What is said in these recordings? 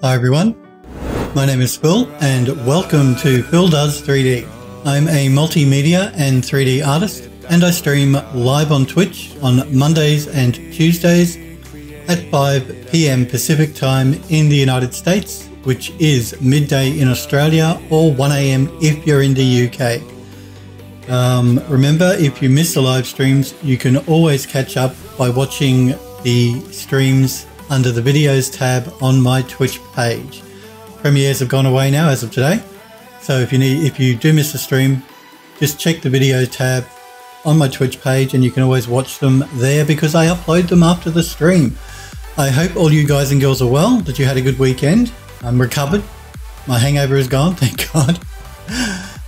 Hi everyone, my name is Phil and welcome to Phil Does 3D. I'm a multimedia and 3D artist and I stream live on Twitch on Mondays and Tuesdays at 5 PM Pacific time in the United States, which is midday in Australia or 1 AM if you're in the UK. Remember, if you miss the live streams, you can always catch up by watching the streams under the videos tab on my Twitch page. Premieres have gone away now as of today, so if you do miss a stream, just check the video tab on my Twitch page and you can always watch them there because I upload them after the stream. I hope all you guys and girls are well, that you had a good weekend. I'm recovered, my hangover is gone, thank God.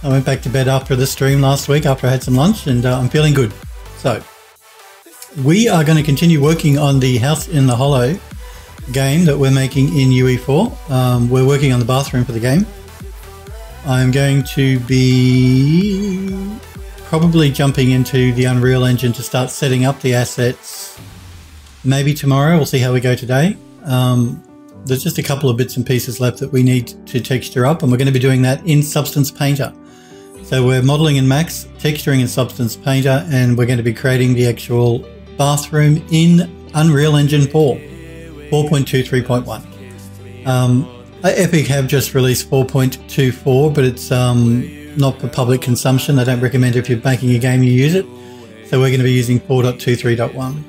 I went back to bed after the stream last week after I had some lunch and I'm feeling good. So we are going to continue working on the House in the Hollow game that we're making in UE4. We're working on the bathroom for the game. I'm going to be probably jumping into the Unreal Engine to start setting up the assets maybe tomorrow. We'll see how we go today. There's just a couple of bits and pieces left that we need to texture up and we're going to be doing that in Substance Painter. So we're modeling in Max, texturing in Substance Painter, and we're going to be creating the actual bathroom in Unreal Engine 4, 4.23.1. Epic have just released 4.24, but it's not for public consumption. I don't recommend if you're making a game you use it. So we're going to be using 4.23.1.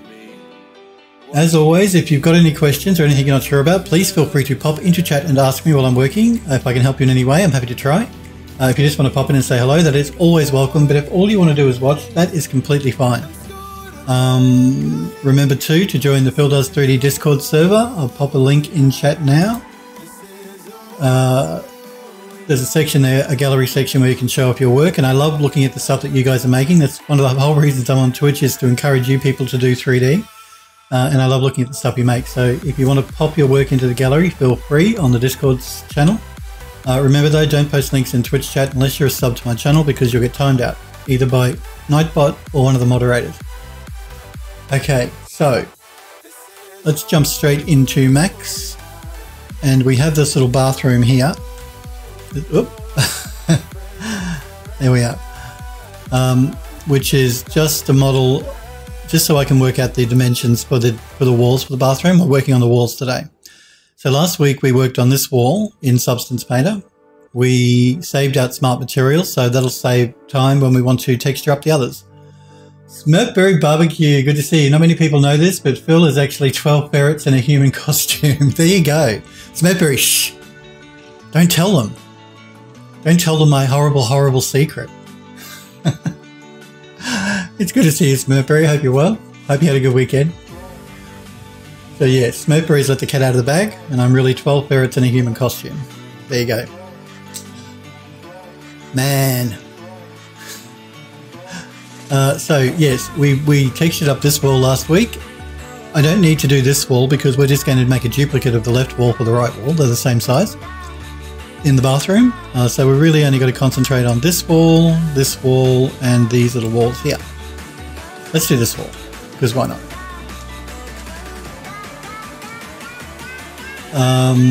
As always, if you've got any questions or anything you're not sure about, please feel free to pop into chat and ask me while I'm working. If I can help you in any way, I'm happy to try. If you just want to pop in and say hello, that is always welcome. But if all you want to do is watch, that is completely fine. Remember too to join the Phil Does 3D Discord server. I'll pop a link in chat now. There's a section there, a gallery section where you can show off your work, and I love looking at the stuff that you guys are making. That's one of the whole reasons I'm on Twitch, is to encourage you people to do 3D. And I love looking at the stuff you make. So if you want to pop your work into the gallery, feel free on the Discord's channel. Remember though, don't post links in Twitch chat unless you're a sub to my channel because you'll get timed out, either by Nightbot or one of the moderators. Okay, so let's jump straight into Max. And we have this little bathroom here. Oop. There we are. Which is just a model, just so I can work out the dimensions for the walls for the bathroom. We're working on the walls today. So last week we worked on this wall in Substance Painter. We saved out smart materials, so that'll save time when we want to texture up the others. Smurfberry Barbecue, good to see you. Not many people know this, but Phil is actually 12 ferrets in a human costume. There you go. Smurfberry, shh. Don't tell them. Don't tell them my horrible, horrible secret. It's good to see you, Smurfberry. Hope you're well. Hope you had a good weekend. So yeah, Smurfberry's let the cat out of the bag, and I'm really 12 ferrets in a human costume. There you go. Man. So yes, we textured up this wall last week. I don't need to do this wall because we're just going to make a duplicate of the left wall for the right wall. They're the same size in the bathroom. So we're really only got to concentrate on this wall, and these little walls here. Let's do this wall, because why not?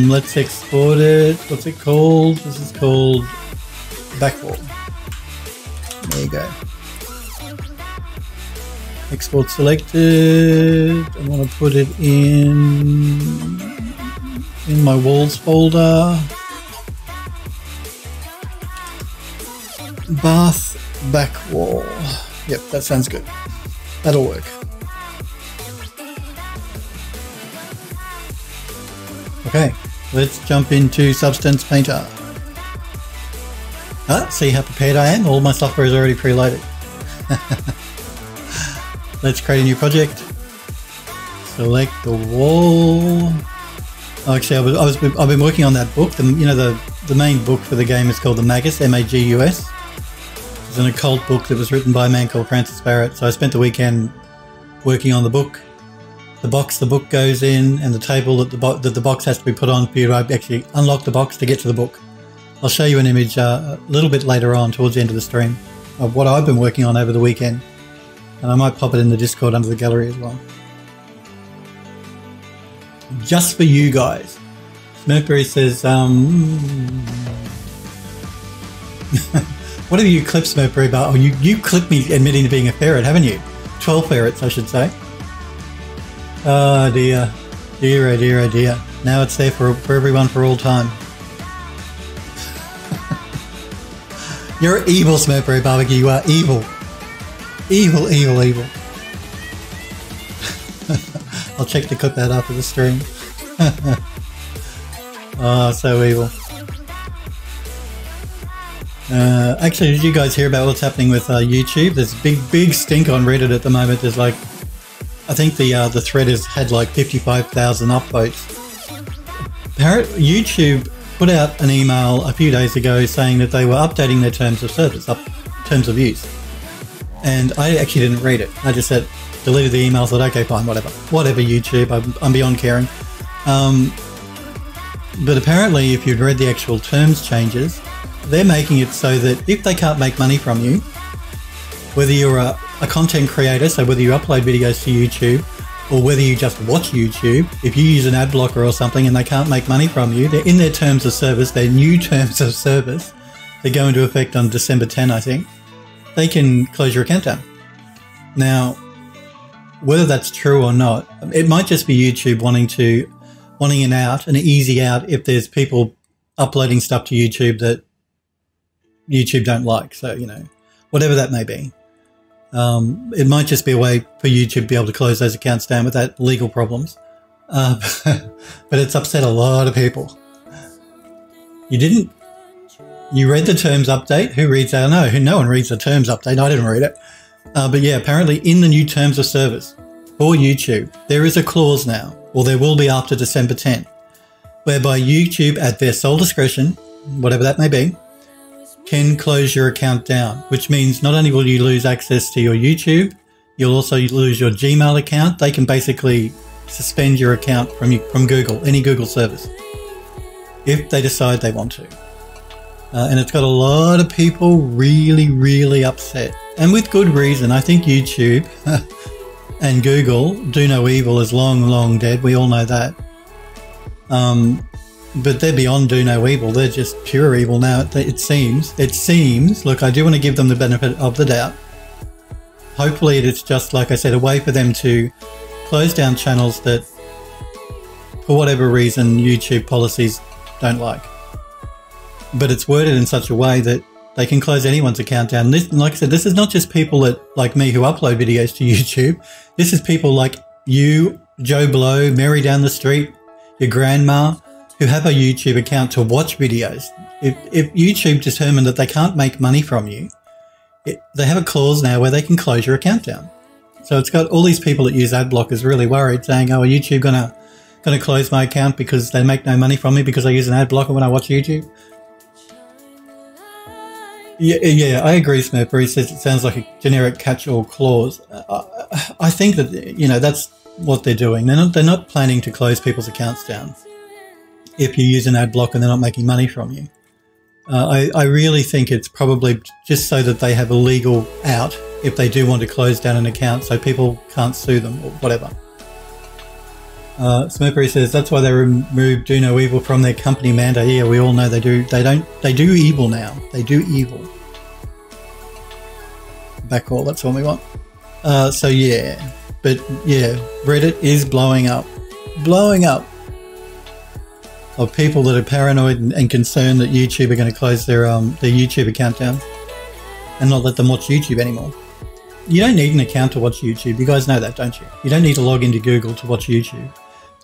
Let's export it. What's it called? This is called back wall. There you go. Export selected. I want to put it in my walls folder. Bath back wall. Yep, that sounds good. That'll work. Okay, let's jump into Substance Painter. See how prepared I am? All my software is already preloaded. Let's create a new project. Select the wall. Oh, actually, I've been working on that book. The main book for the game is called the Magus, M-A-G-U-S. It's an occult book that was written by a man called Francis Barrett. So I spent the weekend working on the book. The box the book goes in, and the table that the box has to be put on for you to actually unlock the box to get to the book. I'll show you an image a little bit later on towards the end of the stream of what I've been working on over the weekend. And I might pop it in the Discord under the gallery as well. Just for you guys. Mercury says, what have you clipped, Mercury, about? Oh, you clipped me admitting to being a ferret, haven't you? 12 ferrets, I should say. Oh dear. Dear, oh dear, oh dear. Now it's there for everyone for all time. You're evil, Smurfberry Barbecue. You are evil. Evil, evil, evil. I'll check the clip out after the stream. Oh, so evil. Actually, did you guys hear about what's happening with YouTube? There's a big stink on Reddit at the moment. There's like, I think the thread has had like 55,000 upvotes. YouTube put out an email a few days ago saying that they were updating their terms of service, terms of use. And I actually didn't read it. I just said, deleted the email, thought, okay, fine, whatever. Whatever, YouTube, I'm beyond caring. But apparently, if you'd read the actual terms changes, they're making it so that if they can't make money from you, whether you're a content creator, so whether you upload videos to YouTube, or whether you just watch YouTube, if you use an ad blocker or something and they can't make money from you, they're in their terms of service, their new terms of service, they go into effect on December 10, I think, they can close your account down. Now, whether that's true or not, it might just be YouTube wanting an out, an easy out, if there's people uploading stuff to YouTube that YouTube don't like. So, you know, whatever that may be. It might just be a way for YouTube to be able to close those accounts down without legal problems. But it's upset a lot of people. You read the terms update? Who reads that? No one reads the terms update. I didn't read it. But yeah, apparently in the new terms of service for YouTube, there is a clause now, or there will be after December 10, whereby YouTube, at their sole discretion, whatever that may be, can close your account down, which means not only will you lose access to your YouTube, you'll also lose your Gmail account. They can basically suspend your account from Google, any Google service, if they decide they want to. And it's got a lot of people really, really upset. And with good reason. I think YouTube and Google do no evil is long, long dead. We all know that. But they're beyond do no evil. They're just pure evil now, it seems. Look, I do want to give them the benefit of the doubt. Hopefully it's just, like I said, a way for them to close down channels that, for whatever reason, YouTube policies don't like. But it's worded in such a way that they can close anyone's account down. This, like I said, this is not just people like me who upload videos to YouTube. This is people like you, Joe Blow, Mary down the street, your grandma, who have a YouTube account to watch videos. If YouTube determined that they can't make money from you, they have a clause now where they can close your account down. So it's got all these people that use ad blockers really worried, saying, "Oh, are YouTube gonna close my account because they make no money from me because I use an ad blocker when I watch YouTube?" Yeah, I agree, Smurfer. He says it sounds like a generic catch-all clause. I think that, you know, that's what they're doing. They're not planning to close people's accounts down if you use an ad block and they're not making money from you. I really think it's probably just so that they have a legal out if they do want to close down an account so people can't sue them or whatever. Smurfberry says that's why they removed Do No Evil from their company mandate. Yeah, we all know they do. They do evil now. They do evil. Back all, that's what we want. So yeah, but yeah, Reddit is blowing up of people that are paranoid and concerned that YouTube are going to close their YouTube account down and not let them watch YouTube anymore. You don't need an account to watch YouTube. You guys know that, don't you? You don't need to log into Google to watch YouTube.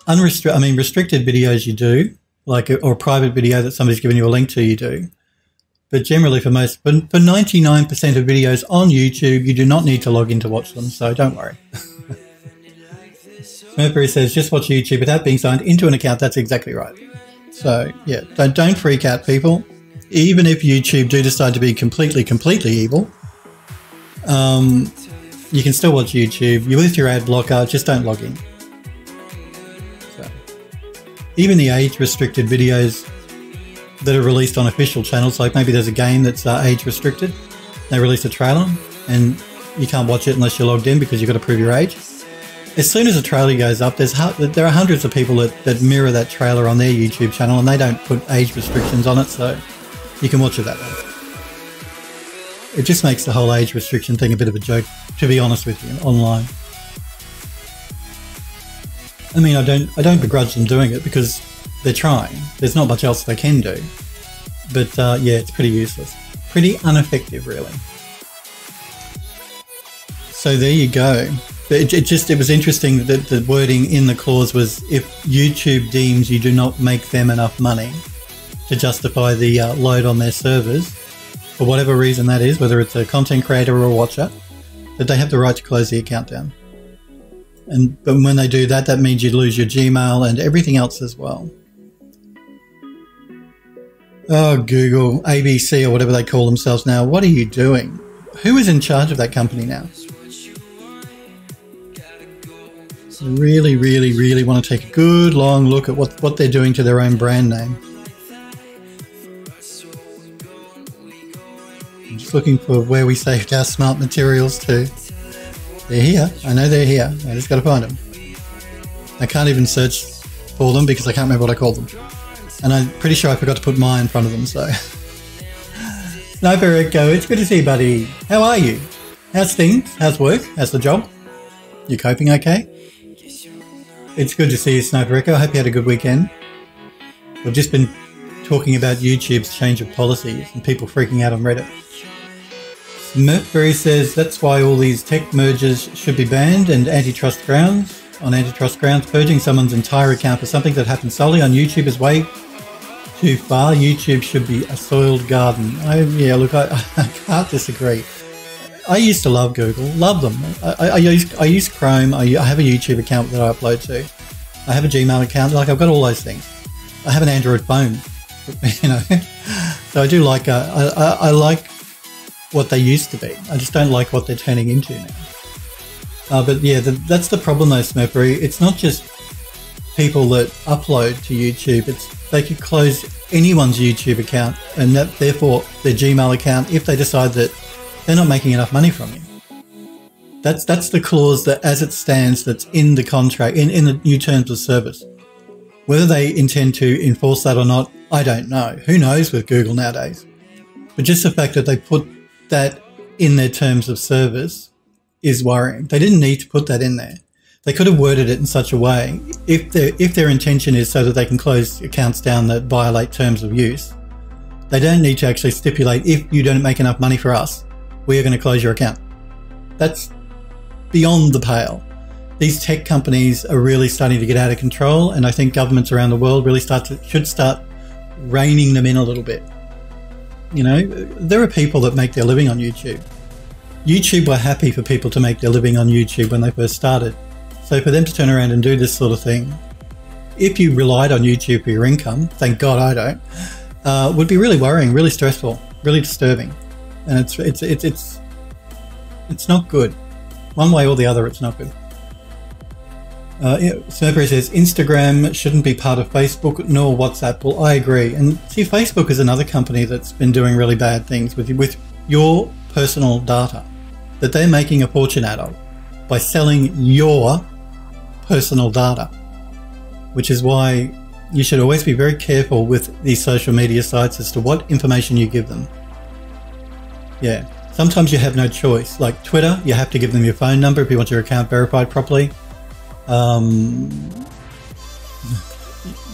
Restricted videos you do, or a private video that somebody's given you a link to, you do. But generally for 99% of videos on YouTube, you do not need to log in to watch them, so don't worry. Mercury says, just watch YouTube without being signed into an account. That's exactly right. So, yeah, don't freak out, people. Even if YouTube do decide to be completely evil, you can still watch YouTube. You're with your ad blocker, just don't log in. So, even the age-restricted videos that are released on official channels, like maybe there's a game that's age-restricted, they release a trailer, and you can't watch it unless you're logged in because you've got to prove your age. as soon as a trailer goes up, there are hundreds of people that mirror that trailer on their YouTube channel, and they don't put age restrictions on it, so you can watch it that way. It just makes the whole age restriction thing a bit of a joke, to be honest with you, online. I mean, I don't begrudge them doing it because they're trying. There's not much else they can do. But yeah, it's pretty useless. Pretty ineffective, really. So there you go. It was interesting that the wording in the clause was, if YouTube deems you do not make them enough money to justify the load on their servers, for whatever reason that is, whether it's a content creator or a watcher, that they have the right to close the account down. But when they do that, that means you lose your Gmail and everything else as well. Oh, Google, ABC, or whatever they call themselves now, what are you doing? Who is in charge of that company now? I really, really, really want to take a good long look at what they're doing to their own brand name. I'm just looking for where we saved our smart materials to. They're here. I know they're here. I just got to find them. I can't even search for them because I can't remember what I called them. And I'm pretty sure I forgot to put my in front of them, so. Sniper Echo, it's good to see you, buddy. How are you? How's things? How's work? How's the job? You coping okay? It's good to see you, Sniper Echo. I hope you had a good weekend. We've just been talking about YouTube's change of policies and people freaking out on Reddit. Smurfberry says that's why all these tech mergers should be banned and on antitrust grounds. Purging someone's entire account for something that happened solely on YouTube is way too far. YouTube should be a soiled garden. Yeah, look, I can't disagree. I used to love Google, love them. I use Chrome. I have a YouTube account that I upload to. I have a Gmail account. Like, I've got all those things. I have an Android phone, you know. So I do like. I like what they used to be. I just don't like what they're turning into now. But yeah, that's the problem though, Smurfberry. It's not just people that upload to YouTube. They could close anyone's YouTube account and that, therefore their Gmail account, if they decide that they're not making enough money from you. That's the clause that, as it stands, that's in the contract, in the new terms of service. Whether they intend to enforce that or not, I don't know. Who knows with Google nowadays? But just the fact that they put that in their terms of service is worrying. They didn't need to put that in there. They could have worded it in such a way, if their intention is so that they can close accounts down that violate terms of use, they don't need to actually stipulate, if you don't make enough money for us, we are going to close your account. That's beyond the pale. These tech companies are really starting to get out of control, and I think governments around the world really should start reining them in a little bit. You know, there are people that make their living on YouTube. YouTube were happy for people to make their living on YouTube when they first started. So for them to turn around and do this sort of thing, if you relied on YouTube for your income, thank God I don't, would be really worrying, really stressful, really disturbing. And it's not good. One way or the other, it's not good. Smurfberry says, Instagram shouldn't be part of Facebook nor WhatsApp. Well, I agree. And see, Facebook is another company that's been doing really bad things with your personal data that they're making a fortune out of by selling your personal data, which is why you should always be very careful with these social media sites as to what information you give them. Yeah, sometimes you have no choice. Like Twitter, you have to give them your phone number if you want your account verified properly.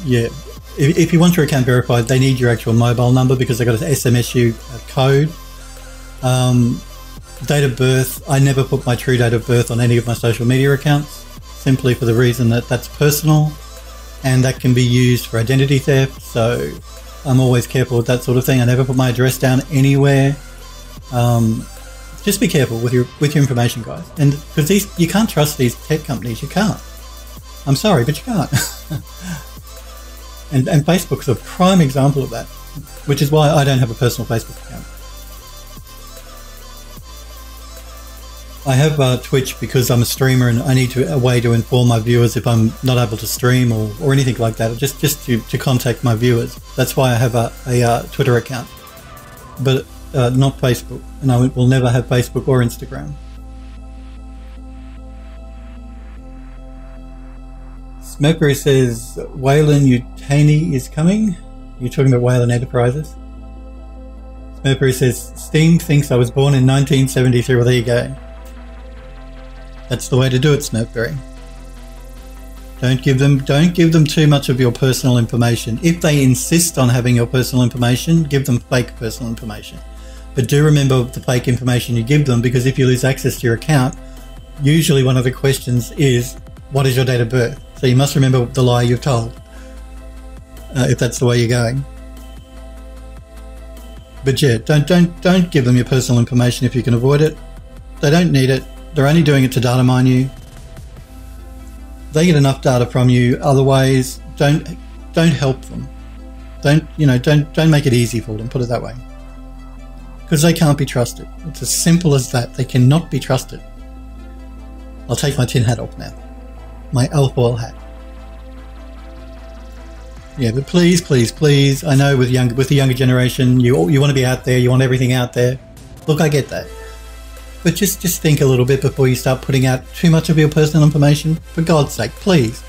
Yeah, if you want your account verified, they need your actual mobile number because they've got to SMS you a code. Date of birth, I never put my true date of birth on any of my social media accounts, simply for the reason that that's personal and that can be used for identity theft. So I'm always careful with that sort of thing. I never put my address down anywhere. Just be careful with your information, guys. And because you can't trust these tech companies, you can't. I'm sorry, but you can't. and Facebook's a prime example of that, which is why I don't have a personal Facebook account. I have Twitch because I'm a streamer and I need a way to inform my viewers if I'm not able to stream or anything like that, just to contact my viewers. That's why I have a Twitter account, but not Facebook, and I will never have Facebook or Instagram. Mercury says Wayland Utani is coming. You're talking about Wayland Enterprises. Mercury says Steam thinks I was born in 1973. Well, there you go. That's the way to do it, Mercury. Don't give them too much of your personal information. If they insist on having your personal information, give them fake personal information. But do remember the fake information you give them, because if you lose access to your account, usually one of the questions is, what is your date of birth? So you must remember the lie you've told, if that's the way you're going. But yeah, don't give them your personal information if you can avoid it. They don't need it. They're only doing it to data mine you. They get enough data from you. Otherwise, don't help them. Don't make it easy for them. Put it that way, because they can't be trusted. It's as simple as that. They cannot be trusted. I'll take my tin hat off now. My alfoil hat. Yeah, but please, please, please. I know with the younger generation, you want to be out there. You want everything out there. Look, I get that. But just think a little bit before you start putting out too much of your personal information. For God's sake, please.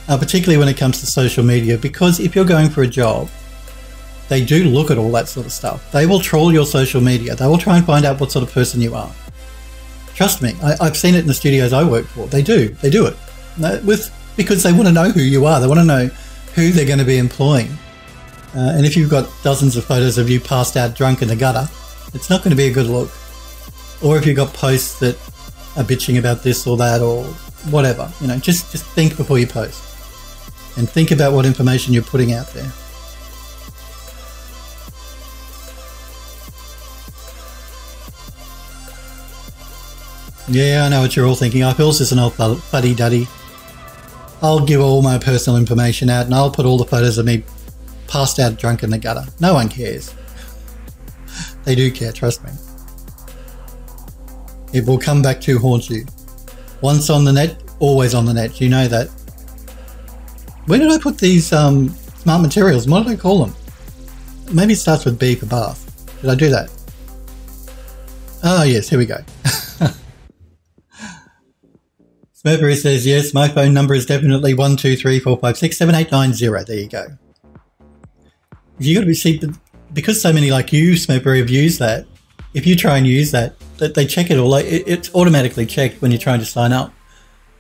Particularly when it comes to social media, because if you're going for a job, they do look at all that sort of stuff. They will troll your social media. They will try and find out what sort of person you are. Trust me, I've seen it in the studios I work for. They do it. Because they want to know who you are. They want to know who they're going to be employing. And if you've got dozens of photos of you passed out drunk in the gutter, it's not going to be a good look. Or if you've got posts that are bitching about this or that or whatever, just think before you post. And think about what information you're putting out there. Yeah, I know what you're all thinking. I feel just an old fuddy-duddy. I'll give all my personal information out and I'll put all the photos of me passed out drunk in the gutter. No one cares. They do care, trust me. It will come back to haunt you. Once on the net, always on the net. You know that. Where did I put these smart materials? What did I call them? Maybe it starts with B for bath. Did I do that? Oh, yes, here we go. Smurfberry says, yes, my phone number is definitely 12345678990. There you go. You got to see, because so many like you, Smurfberry, have used that. If you try and use that, they check it all. It's automatically checked when you're trying to sign up.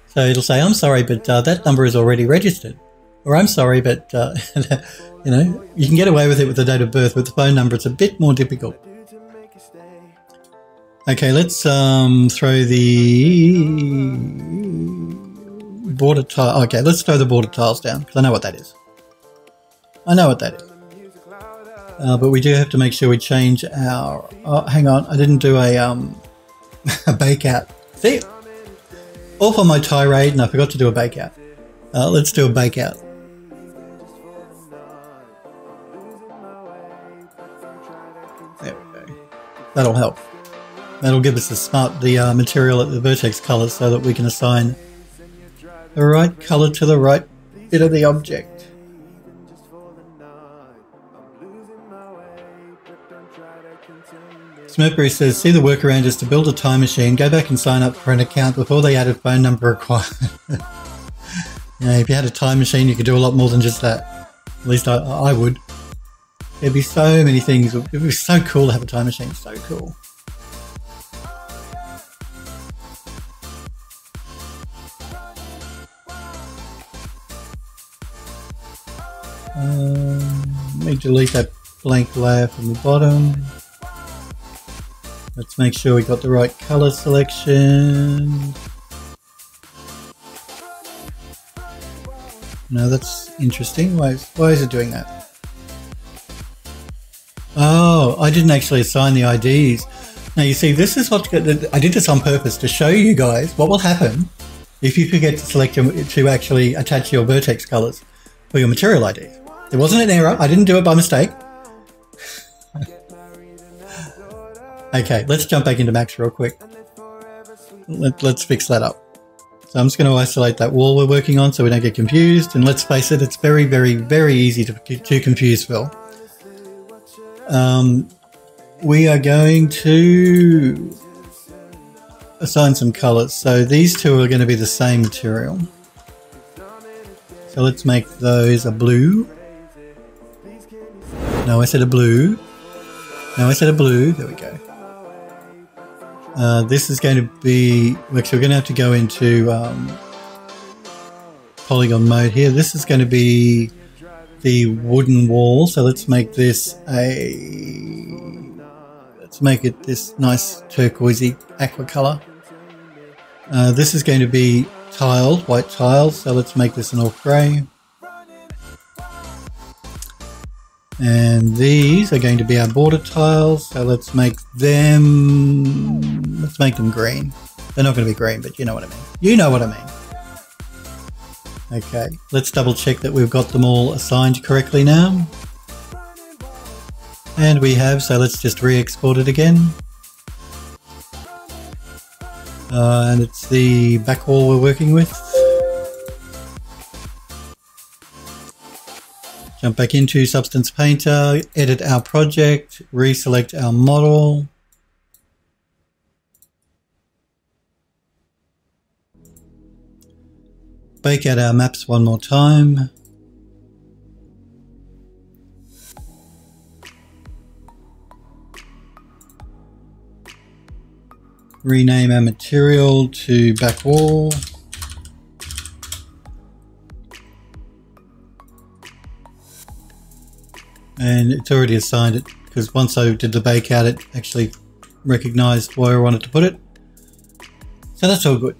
So it'll say, I'm sorry, but that number is already registered. Or I'm sorry, but, you can get away with it with the date of birth. With the phone number, it's a bit more difficult. Okay, let's throw the border tile. Okay, let's throw the border tiles down, because I know what that is. But we do have to make sure we change our... Oh, hang on. I didn't do a bake out. See? Off on my tirade, and I forgot to do a bake out. Let's do a bake out. There we go. That'll help. That'll give us the material at the vertex colors so that we can assign the right color to the right bit of the object. Smurfberry says, see the workaround is to build a time machine, go back and sign up for an account before they added phone number required. If you had a time machine, you could do a lot more than just that. At least I would. There'd be so many things. It would be so cool to have a time machine. So cool. Let me delete that blank layer from the bottom. Let's make sure we got the right color selection. No, that's interesting. Why is it doing that? Oh, I didn't actually assign the IDs. Now you see, this is what I did this on purpose to show you guys what will happen if you forget to select to actually attach your vertex colors for your material IDs. There wasn't an error. I didn't do it by mistake. Okay, let's jump back into Max real quick. Let's fix that up. So I'm just going to isolate that wall we're working on so we don't get confused. And let's face it, it's very, very, very easy to confuse Phil. We are going to assign some colors. So these two are going to be the same material. So let's make those a blue. No, I said a blue. No, I said a blue. There we go. This is going to be... Actually, we're going to have to go into polygon mode here. This is going to be the wooden wall. So let's make this let's make it this nice turquoisey aqua color. This is going to be tiled, white tiles. So let's make this an off grey. And these are going to be our border tiles, so let's make them green. They're not going to be green, but you know what I mean. You know what I mean. Okay, let's double check that we've got them all assigned correctly now. And we have, so let's just re-export it again. And it's the back wall we're working with. Jump back into Substance Painter, edit our project, reselect our model. Bake out our maps one more time. Rename our material to back wall. And it's already assigned it because once I did the bake out, it actually recognized where I wanted to put it. So that's all good.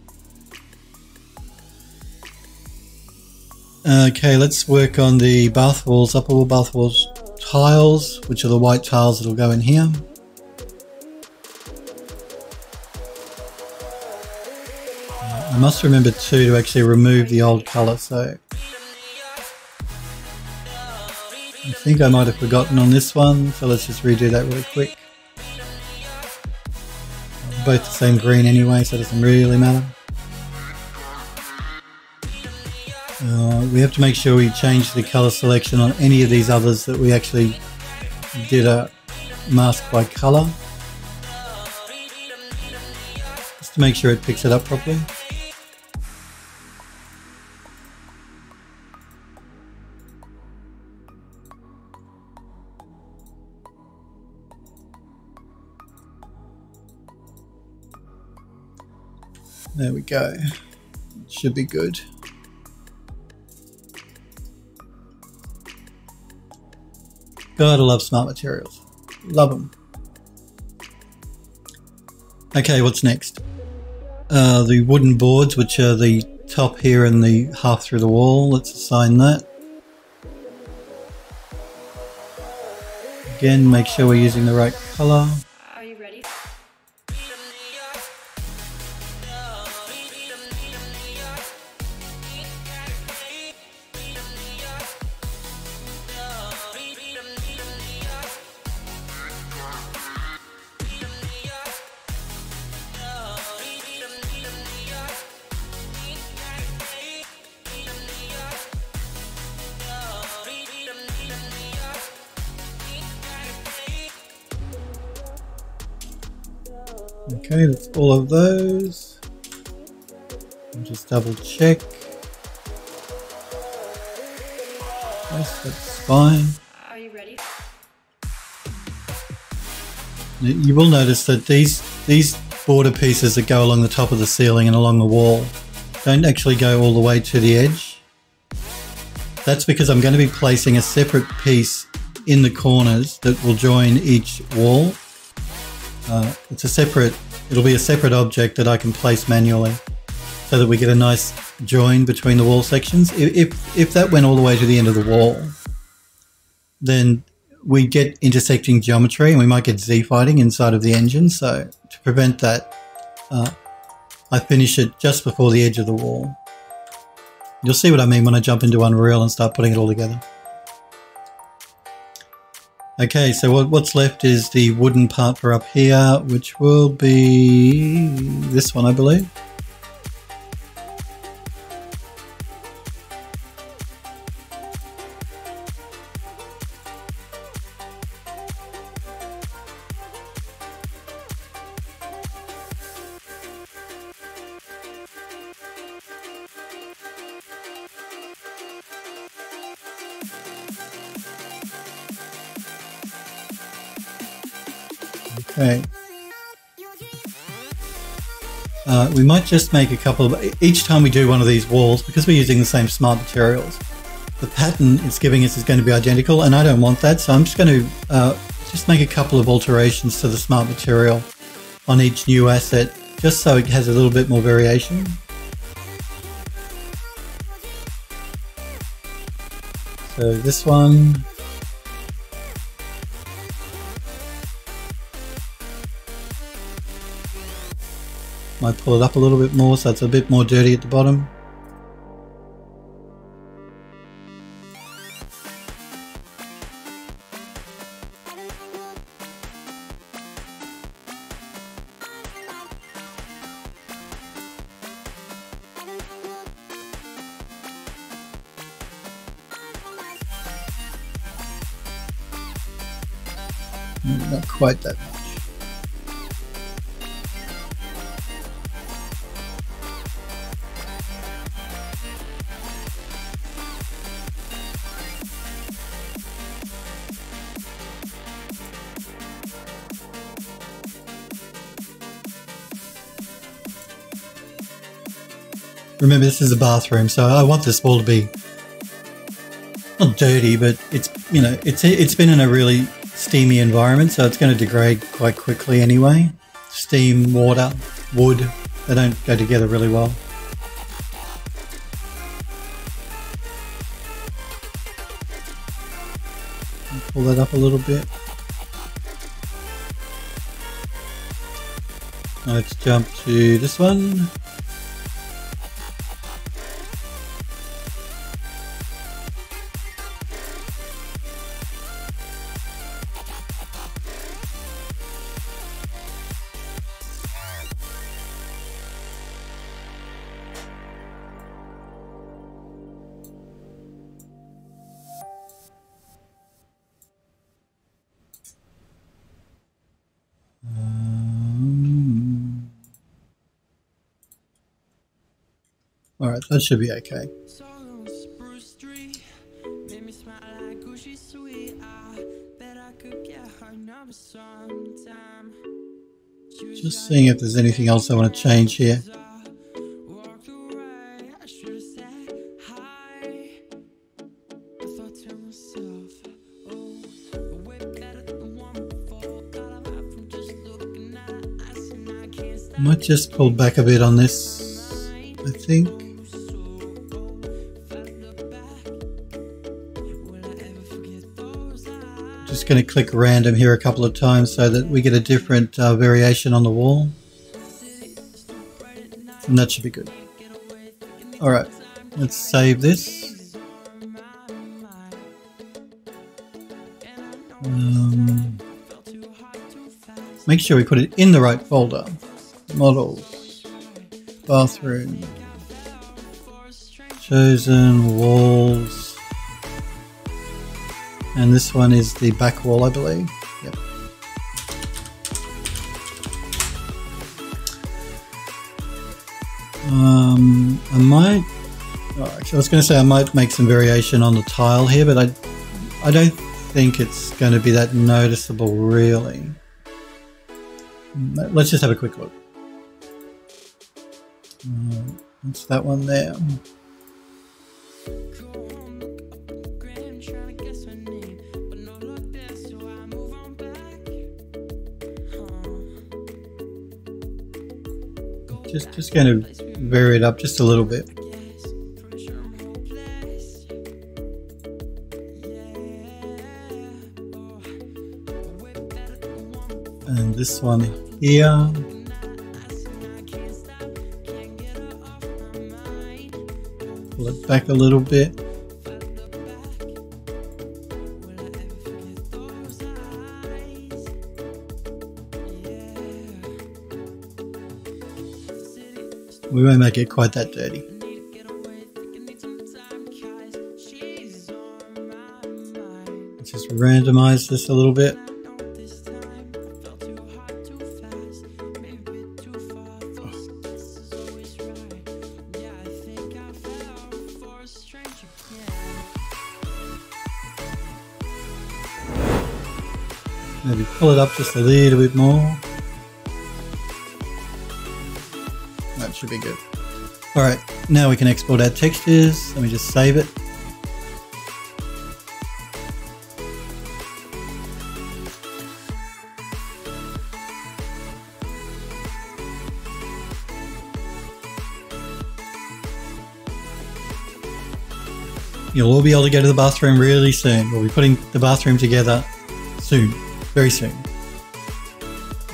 Okay, let's work on the bath walls, upper wall bath walls tiles, which are the white tiles that will go in here. I must remember too to actually remove the old color, so I think I might have forgotten on this one, so let's just redo that really quick. Both the same green anyway, so it doesn't really matter. We have to make sure we change the color selection on any of these others that we actually did a mask by color, just to make sure it picks it up properly. There we go. It should be good. God, I love smart materials. Love them. Okay, what's next? The wooden boards, which are the top here and the half through the wall. Let's assign that. Again, make sure we're using the right color. Are you ready? Okay, that's all of those. I'll just double check. Yes, that's fine. Are you ready? You will notice that these border pieces that go along the top of the ceiling and along the wall don't actually go all the way to the edge. That's because I'm going to be placing a separate piece in the corners that will join each wall. It'll be a separate object that I can place manually so that we get a nice join between the wall sections. If that went all the way to the end of the wall, then we get intersecting geometry and we might get Z fighting inside of the engine. So to prevent that, I finish it just before the edge of the wall. You'll see what I mean when I jump into Unreal and start putting it all together. Okay, so what's left is the wooden part for up here, which will be this one, I believe. Okay. We might just make a couple of, each time we do one of these walls, because we're using the same smart materials, the pattern it's giving us is going to be identical, and I don't want that, so I'm just going to just make a couple of alterations to the smart material on each new asset, just so it has a little bit more variation. So this one, might pull it up a little bit more so it's a bit more dirty at the bottom. Not quite that much. Remember, this is a bathroom, so I want this wall to be not dirty, but it's, you know, it's been in a really steamy environment, so it's going to degrade quite quickly anyway. Steam, water, wood, they don't go together really well. Pull that up a little bit. Let's jump to this one. All right, that should be okay. Just seeing if there's anything else I want to change here. I might just pull back a bit on this, I think. Just going to click random here a couple of times so that we get a different variation on the wall. And that should be good. Alright, let's save this. Make sure we put it in the right folder. Models, bathroom, chosen, walls, and this one is the back wall, I believe. Yep. I might, actually I was going to say I might make some variation on the tile here, but I don't think it's going to be that noticeable really. Let's just have a quick look. It's that one there. Just going to vary it up just a little bit. And this one here. Pull it back a little bit. We won't make it quite that dirty. Let's just randomize this a little bit. Maybe pull it up just a little bit more. That should be good. Alright, now we can export our textures. Let me just save it. You'll all be able to go to the bathroom really soon. We'll be putting the bathroom together soon, very soon.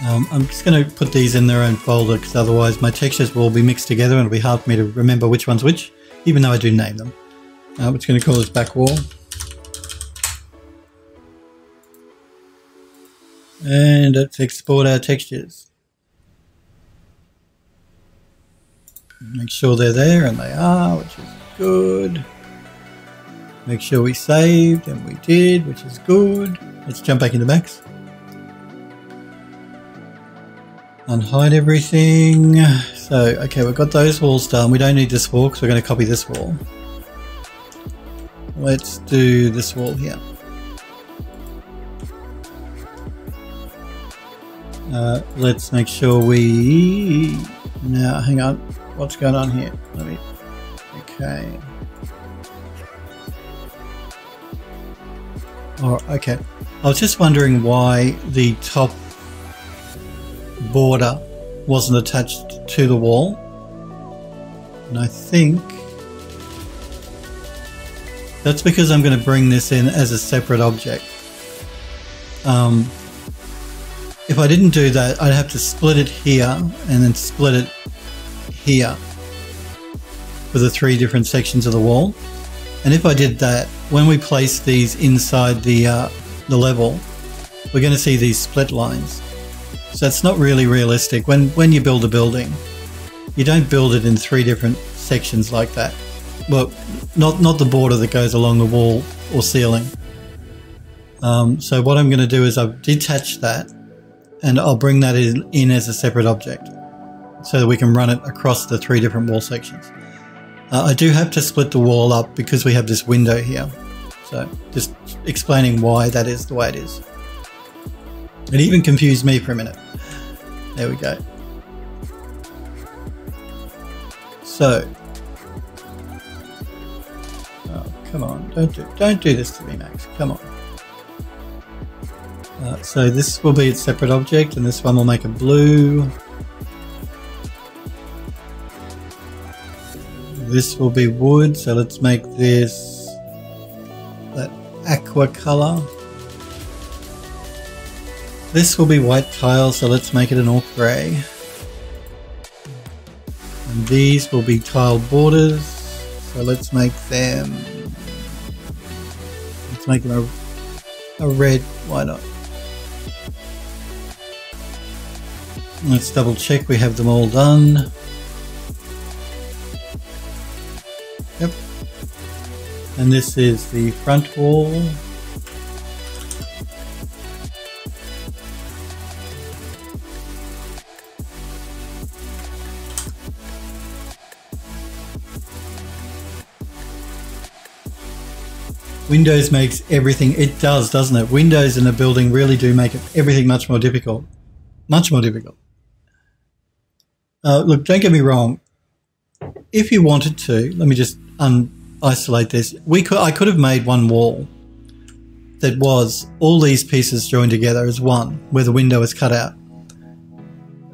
I'm just going to put these in their own folder because otherwise my textures will be mixed together and it'll be hard for me to remember which one's which, even though I do name them. I'm just going to call this back wall. And let's export our textures. Make sure they're there, and they are, which is good. Make sure we saved, and we did, which is good. Let's jump back into Max. Unhide everything. So, okay, we've got those walls done. We don't need this wall because we're going to copy this wall. Let's do this wall here. Let's make sure we... Now, hang on. What's going on here? Let me... Okay. Oh, okay. I was just wondering why the top border wasn't attached to the wall. And I think that's because I'm going to bring this in as a separate object. If I didn't do that, I'd have to split it here and then split it here for the 3 different sections of the wall. And if I did that, when we place these inside the level, we're going to see these split lines. So it's not really realistic. When you build a building, you don't build it in 3 different sections like that. Well, not the border that goes along the wall or ceiling. So what I'm going to do is I've detached that, and I'll bring that in as a separate object so that we can run it across the 3 different wall sections. I do have to split the wall up because we have this window here. So just explaining why that is the way it is. It even confused me for a minute. There we go. So, oh, come on, don't do this to me, Max. Come on. So this will be its separate object, and this one will make a blue. This will be wood, so let's make this that aqua color. This will be white tile, so let's make it an orc grey. And these will be tile borders, so let's make them, let's make them a red, why not? Let's double check we have them all done. Yep. And this is the front wall. Windows makes everything, it does, doesn't it? Windows in a building really do make everything much more difficult. Much more difficult. Look, don't get me wrong. If you wanted to, let me just isolate this. I could have made one wall that was all these pieces joined together as one, where the window is cut out.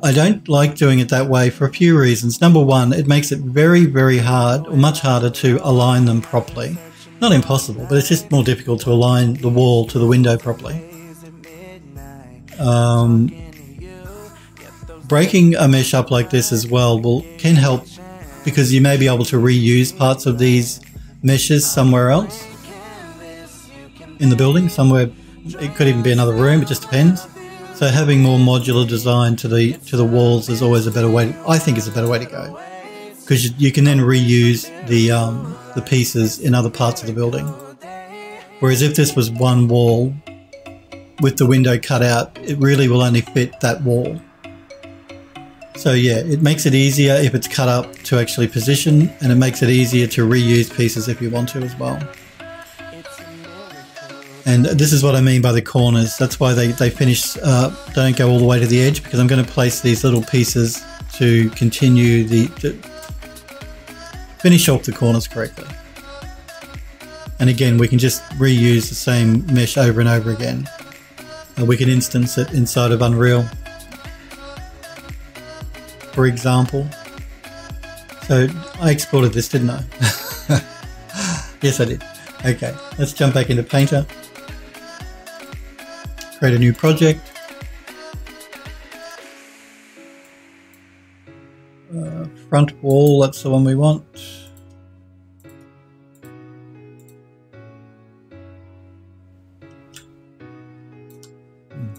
I don't like doing it that way for a few reasons. Number one, it makes it very, very hard, or much harder to align them properly. Not impossible, but it's just more difficult to align the wall to the window properly. Breaking a mesh up like this as well can help, because you may be able to reuse parts of these meshes somewhere else in the building. Somewhere, it could even be another room. It just depends. So having more modular design to the walls is always a better way. I think is a better way to go, because you can then reuse the pieces in other parts of the building. Whereas if this was one wall with the window cut out, it really will only fit that wall. So yeah, it makes it easier if it's cut up to actually position, and it makes it easier to reuse pieces if you want to as well. And this is what I mean by the corners. That's why they finish, don't go all the way to the edge, because I'm going to place these little pieces to continue to finish off the corners correctly. And again, we can just reuse the same mesh over and over again. We can instance it inside of Unreal, for example. So I exported this, didn't I? Yes, I did. Okay, let's jump back into Painter. Create a new project. Front wall, that's the one we want.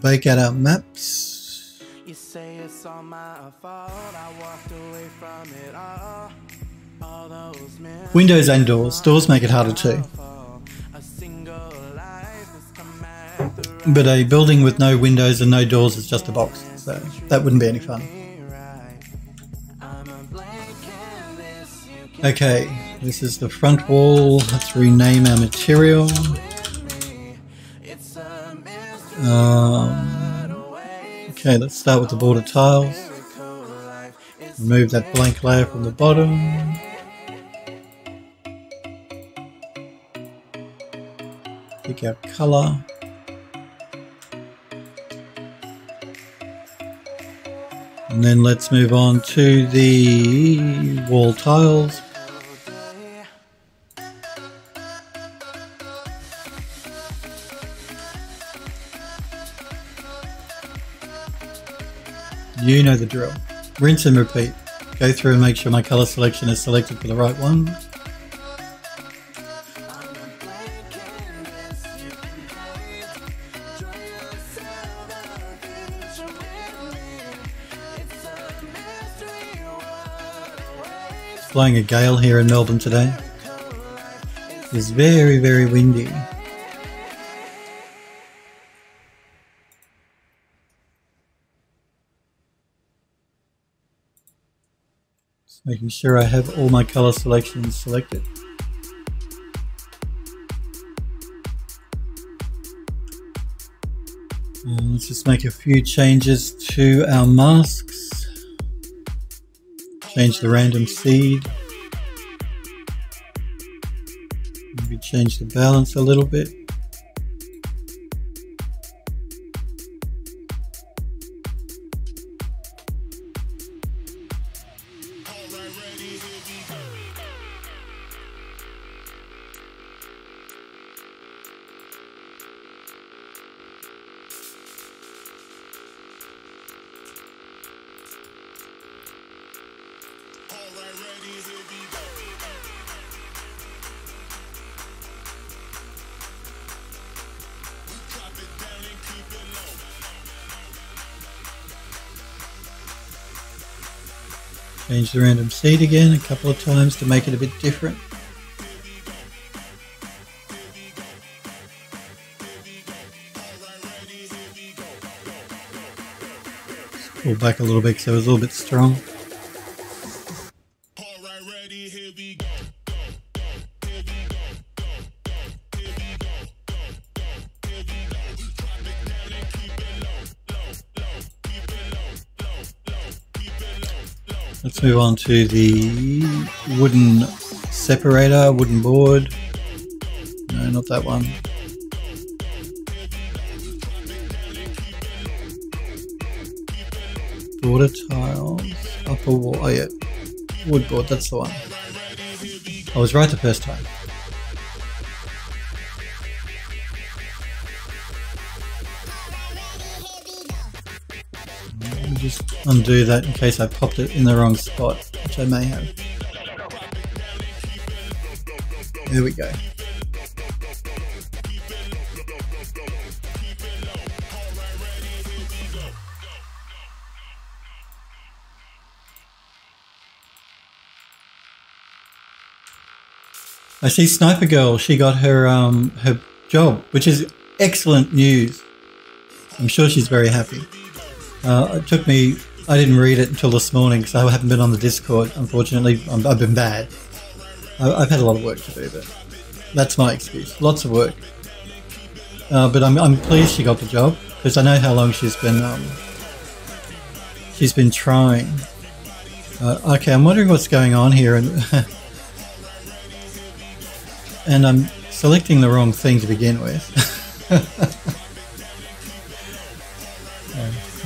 Bake out our maps. You say it's all my fault. I walked away from it all those windows and doors. Doors make it harder too. But a building with no windows and no doors is just a box, so that wouldn't be any fun. Okay, this is the front wall. Let's rename our material. Okay, let's start with the border tiles. Remove that blank layer from the bottom. Pick our color. And then let's move on to the wall tiles. You know the drill. Rinse and repeat. Go through and make sure my color selection is selected for the right one. It's blowing a gale here in Melbourne today. It's very, very windy. Making sure I have all my color selections selected. And let's just make a few changes to our masks. Change the random seed. Maybe change the balance a little bit. Change the random seed again a couple of times to make it a bit different. Pull back a little bit so it was a little bit strong. Let's move on to the wooden separator, wooden board. No, not that one. Border tiles, upper wall, oh yeah, wood board, that's the one. I was right the first time. Let me just undo that in case I popped it in the wrong spot, which I may have. There we go. I see Sniper Girl, she got her job, which is excellent news. I'm sure she's very happy. It took me, I didn't read it until this morning because I haven't been on the Discord, unfortunately. I've been bad. I've had a lot of work to do, but that's my excuse. Lots of work. But I'm pleased she got the job because I know how long she's been trying. Okay, I'm wondering what's going on here, and and I'm selecting the wrong thing to begin with.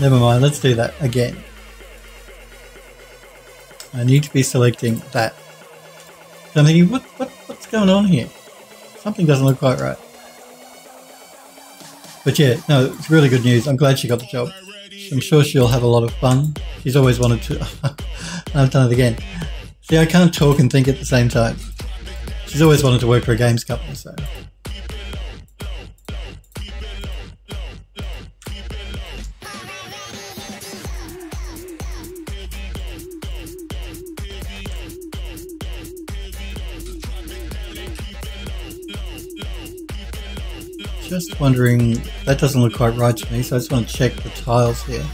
Never mind, let's do that again. I need to be selecting that. So I'm thinking, what's going on here? Something doesn't look quite right. But yeah, no, it's really good news. I'm glad she got the job. I'm sure she'll have a lot of fun. She's always wanted to. I've done it again. See, I can't talk and think at the same time. She's always wanted to work for a games company, so. Just wondering, that doesn't look quite right to me, so I just want to check the tiles here.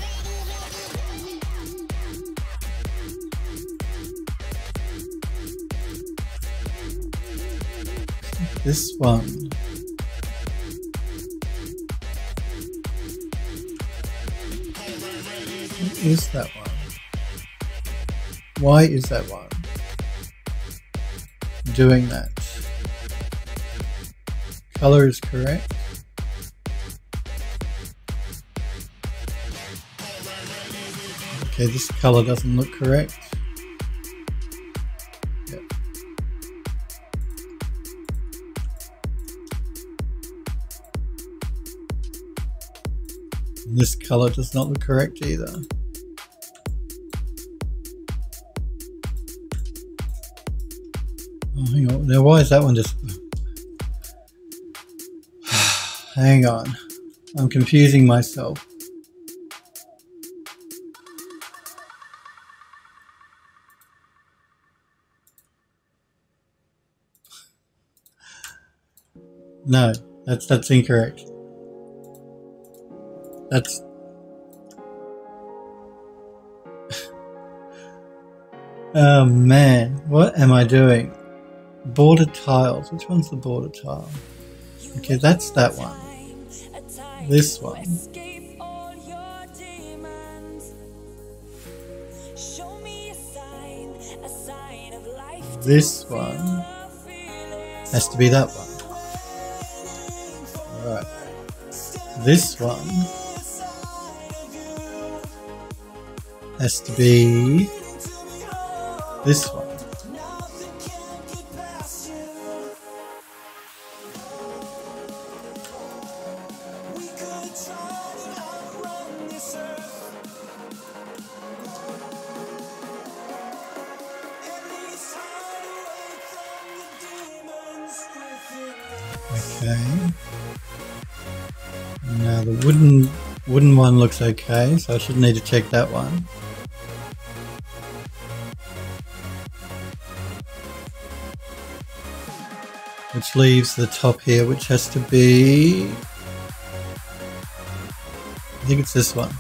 This one. What is that one? Why is that one doing that? Color is correct. Okay, this color doesn't look correct. Yep. And this color does not look correct either. Oh, hang on. Now, why is that one just... Hang on. I'm confusing myself. No, that's incorrect. That's oh man, what am I doing? Border tiles. Which one's the border tile? Okay, that's that one. This one. This one has to be that one. Alright. This one has to be this one. Okay. Now the wooden one looks okay, so I shouldn't need to check that one. Which leaves the top here, which has to be... I think it's this one.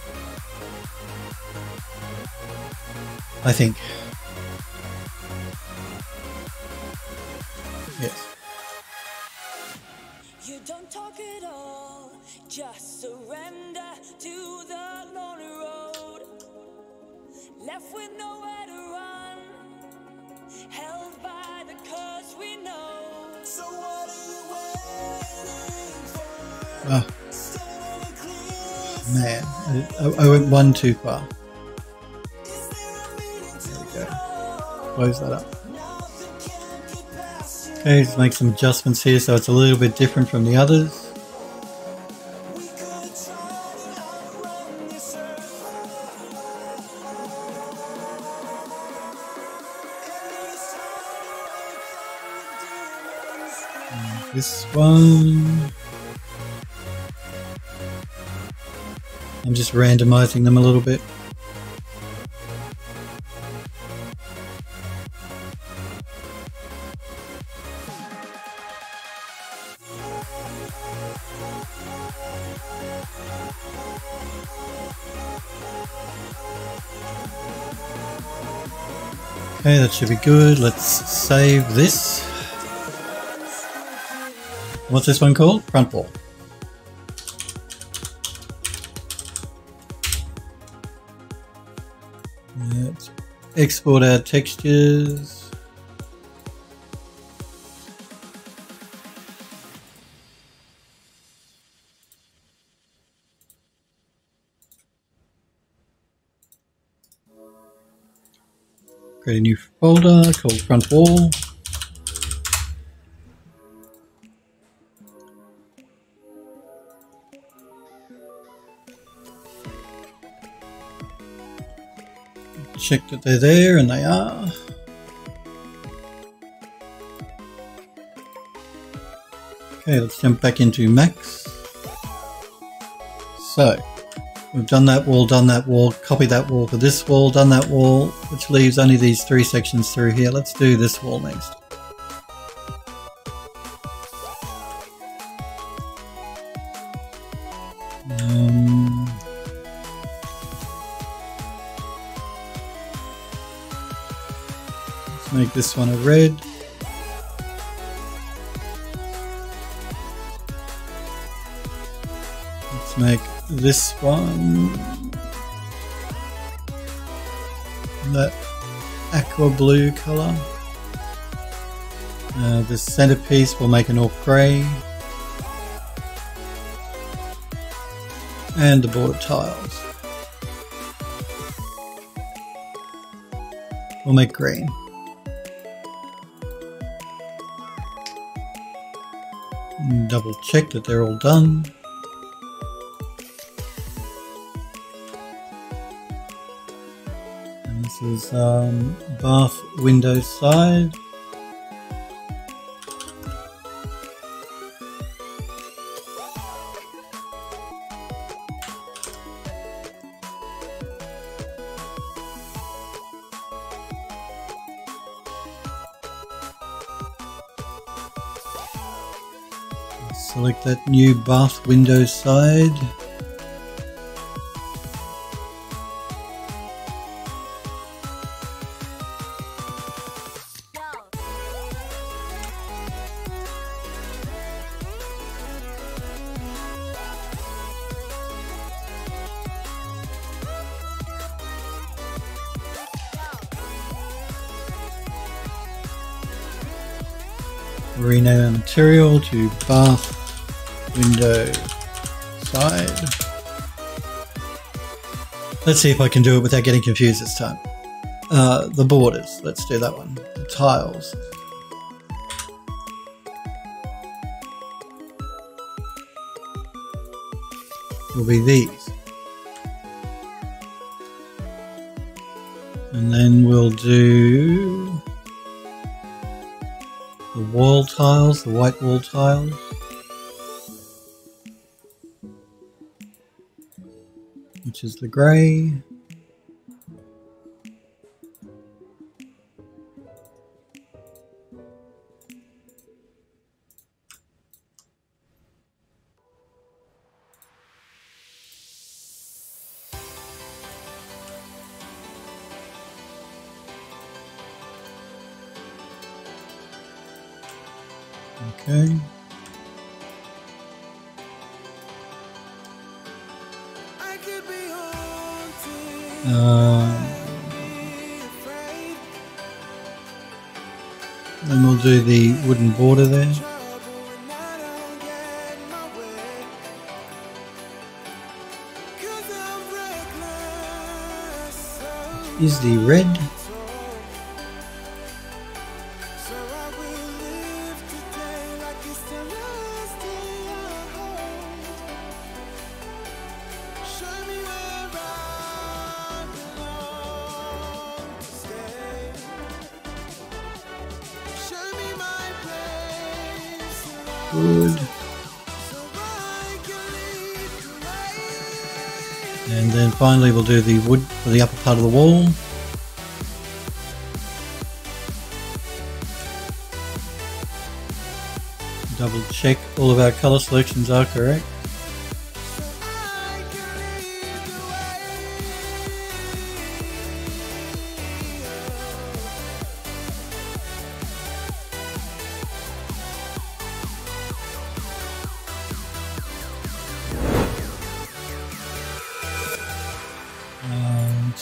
I think. Yes. You don't talk at all, just surrender to the lonely road. Left with nowhere to run, held by the curse we know. So what are you waiting for? Man, I went one too far. There we go. Close that up. Okay, let's make some adjustments here so it's a little bit different from the others. And this one. I'm just randomizing them a little bit. Okay, that should be good. Let's save this. What's this one called? Front wall. export our textures. Create a new folder called front wall. Check that they're there, and they are. Okay, let's jump back into Max. So, we've done that wall, copy that wall for this wall, done that wall, which leaves only these 3 sections through here. Let's do this wall next. Let's make this one a red. Let's make this one that aqua blue color. The centerpiece will make an orc grey, and the border tiles will make green. And double check that they're all done. This is bath window side. Select that new bath window side. Rename our material to bath window side. Let's see if I can do it without getting confused this time. The borders, let's do that one. The tiles. Will be these. And then we'll do the wall tiles, the white wall tiles. Which is the grey. Okay. Then we'll do the wooden border there. Is the red. Good. And then finally we'll do the wood for the upper part of the wall. Double check all of our colour selections are correct.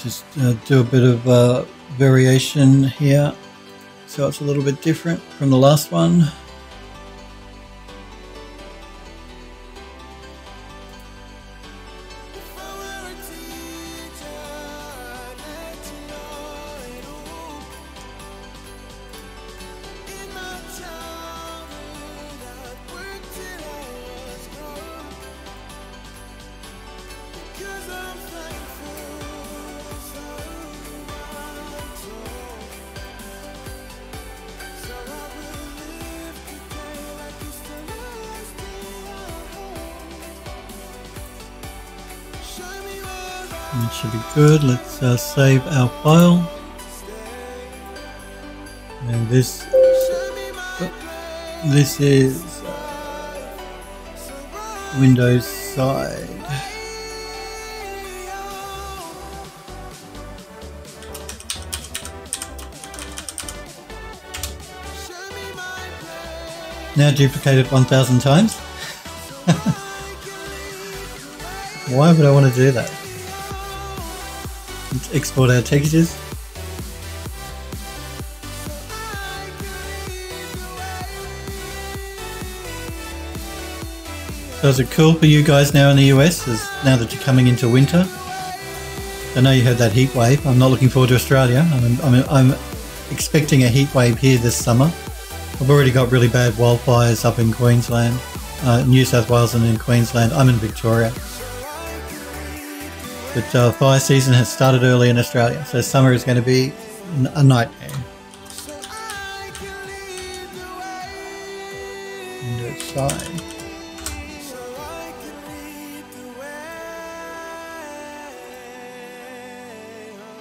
Just do a bit of variation here, so it's a little bit different from the last one. And it should be good. Let's save our file. And this is Windows side. Now duplicated 1,000 times. Why would I want to do that? Let's export our textures. So is it cool for you guys now in the US, now that you're coming into winter? I know you had that heat wave. I'm not looking forward to Australia. I'm expecting a heat wave here this summer. I've already got really bad wildfires up in Queensland, New South Wales and in Queensland. I'm in Victoria. But fire season has started early in Australia, so summer is going to be a nightmare. Windows side.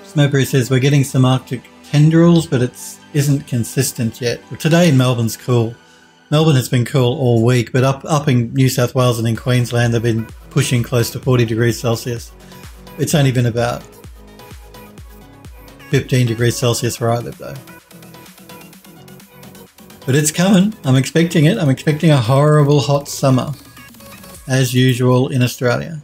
Snowberry says we're getting some Arctic tendrils, but it isn't consistent yet. Well, today in Melbourne's cool. Melbourne has been cool all week, but up in New South Wales and in Queensland they've been pushing close to 40 degrees Celsius. It's only been about 15 degrees Celsius where I live though. But it's coming. I'm expecting it. I'm expecting a horrible hot summer, as usual in Australia.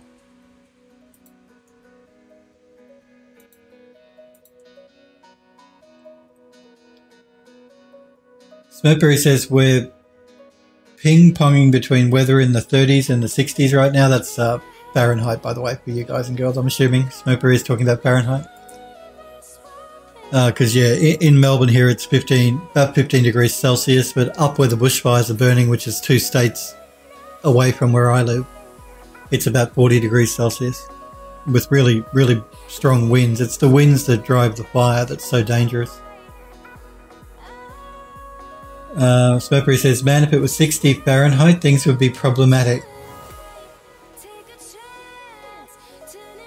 Smurfberry says we're ping-ponging between weather in the 30s and the 60s right now. That's Fahrenheit, by the way, for you guys and girls, I'm assuming. Smurfberry is talking about Fahrenheit. Because, yeah, in Melbourne here it's about 15 degrees Celsius, but up where the bushfires are burning, which is 2 states away from where I live, it's about 40 degrees Celsius with really, really strong winds. It's the winds that drive the fire that's so dangerous. Smurfberry says, man, if it was 60 Fahrenheit, things would be problematic.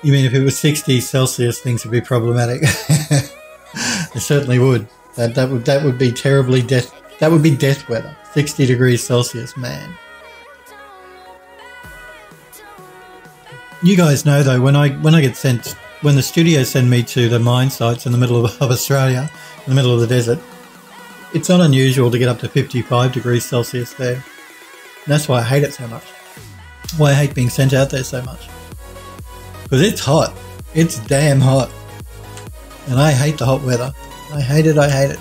You mean if it was 60 Celsius, things would be problematic? It certainly would. That would be terribly death. That would be death weather. 60 degrees Celsius, man. You guys know though, when I get sent, when the studios send me to the mine sites in the middle of Australia, in the middle of the desert, it's not unusual to get up to 55 degrees Celsius there. And that's why I hate it so much. Why I hate being sent out there so much. Because it's hot. It's damn hot. And I hate the hot weather. I hate it, I hate it.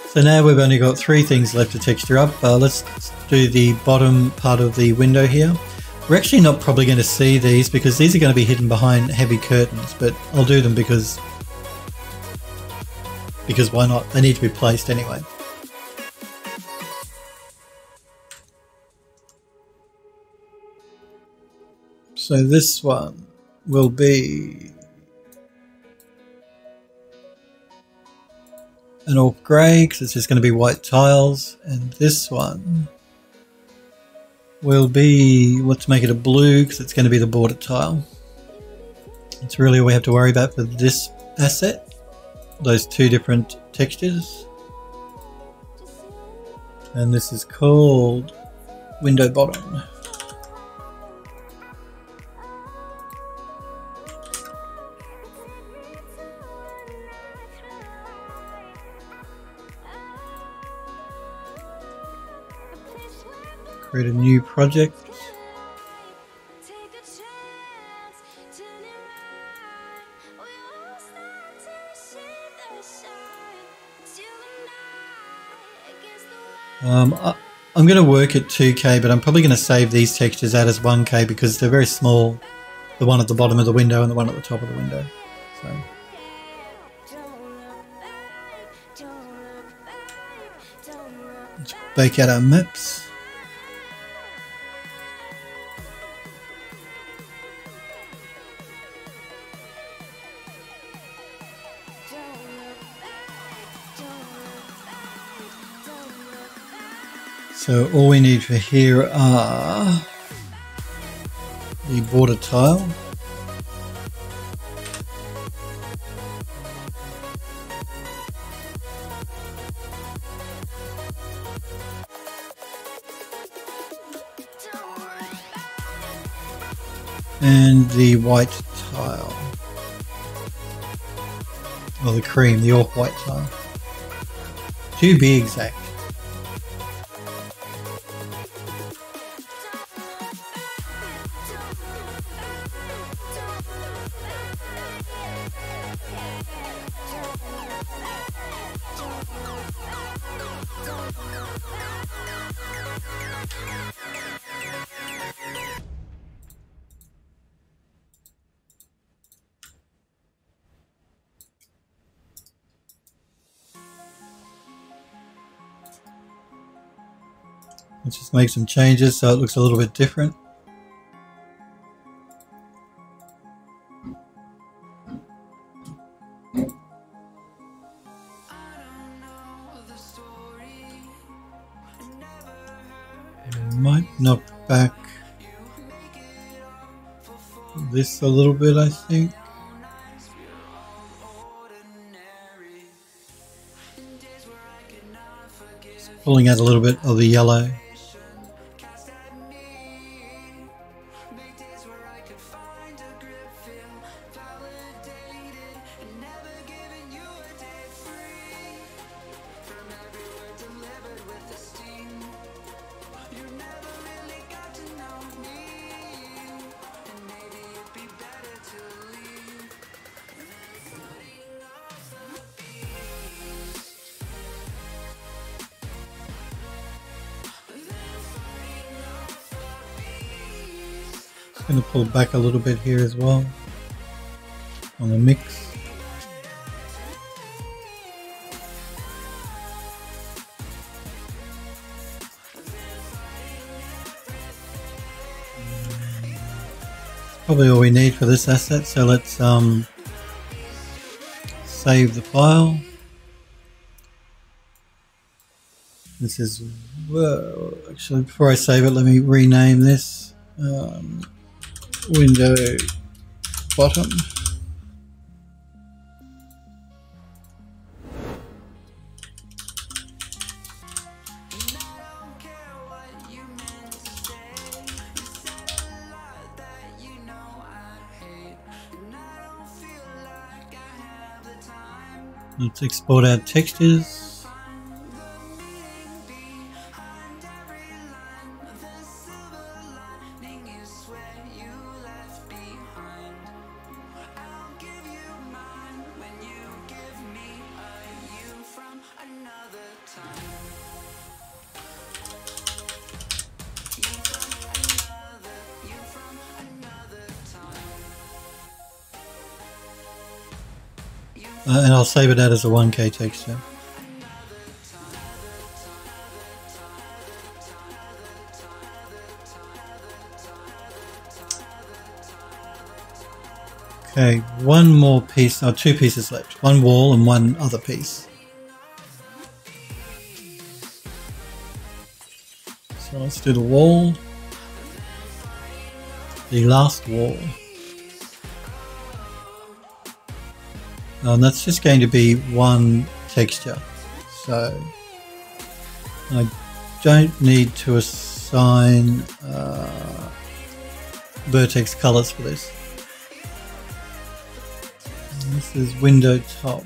So now we've only got 3 things left to texture up. Let's do the bottom part of the window here. We're actually not probably going to see these because these are going to be hidden behind heavy curtains, but I'll do them because why not? They need to be placed anyway. So this one will be an off grey because it's just going to be white tiles, and this one will be, let's make it a blue because it's going to be the border tile. It's really all we have to worry about for this asset, those 2 different textures. And this is called window bottom. Create a new project. I'm going to work at 2K, but I'm probably going to save these textures out as 1K because they're very small. The one at the bottom of the window and the one at the top of the window. So let's bake out our maps. So all we need for here are the border tile, and the white tile, or the cream, the off-white tile, to be exact. Let's just make some changes so it looks a little bit different. Might knock back this a little bit, I think. Just pulling out a little bit of the yellow. Going to pull back a little bit here as well on the mix. Probably all we need for this asset, so let's save the file. This is, well, actually before I save it, let me rename this. Window bottom. Let's export our textures. And I'll save it out as a 1K texture. Okay, one more piece, or two pieces left. One wall and one other piece. So let's do the wall. The last wall. And that's just going to be one texture. So I don't need to assign vertex colors for this. And this is window top.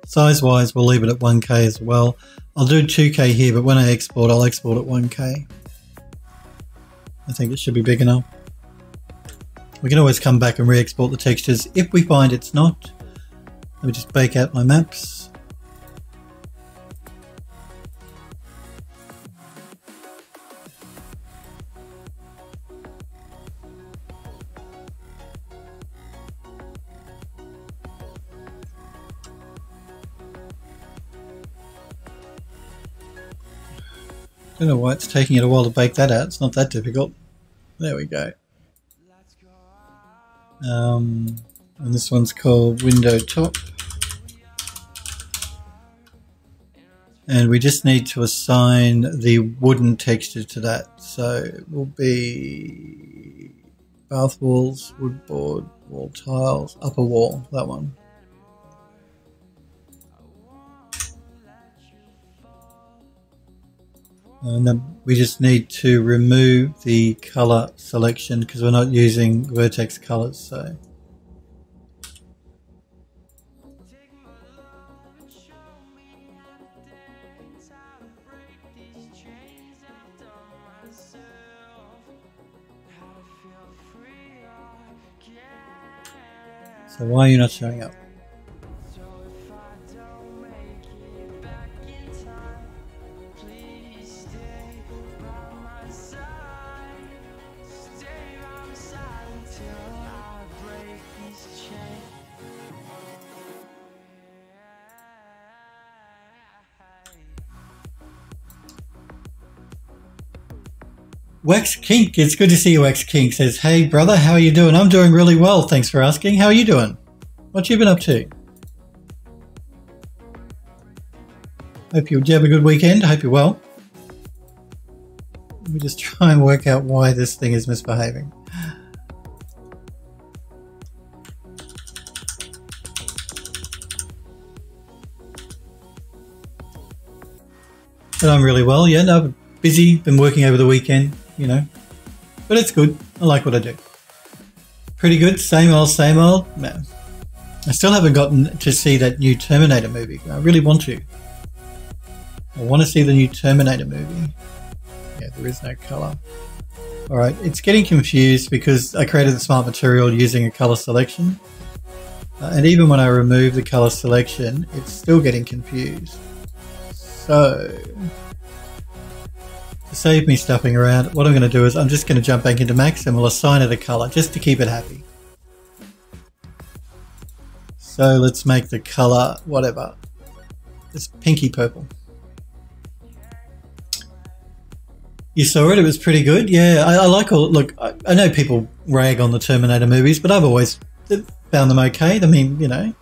Size wise, we'll leave it at 1K as well. I'll do 2K here, but when I export, I'll export at 1K. I think it should be big enough. We can always come back and re-export the textures if we find it's not. Let me just bake out my maps. I don't know why it's taking it a while to bake that out. It's not that difficult. There we go. And this one's called Window Top. And we just need to assign the wooden texture to that. So it will be bath walls, wood board, wall tiles, upper wall, that one. And then we just need to remove the color selection because we're not using vertex colors. So why are you not showing up? Wax Kink, it's good to see you. Wax Kink says, hey brother, how are you doing? I'm doing really well, thanks for asking. How are you doing? What you been up to? Hope you have a good weekend. Hope you're well. Let me just try and work out why this thing is misbehaving. But I'm really well, yeah, no, busy, been working over the weekend, you know, but it's good. I like what I do. Pretty good, same old, man. I still haven't gotten to see that new Terminator movie. I really want to. I want to see the new Terminator movie. Yeah, there is no color. All right, it's getting confused because I created the smart material using a color selection. And even when I remove the color selection, it's still getting confused. So, to save me stuffing around, what I'm going to do is I'm just going to jump back into Max and we'll assign it a color just to keep it happy. So let's make the color whatever. Just pinky purple. You saw it, it was pretty good. Yeah, I like all, look, I know people rag on the Terminator movies, but I've always found them okay. I mean, you know,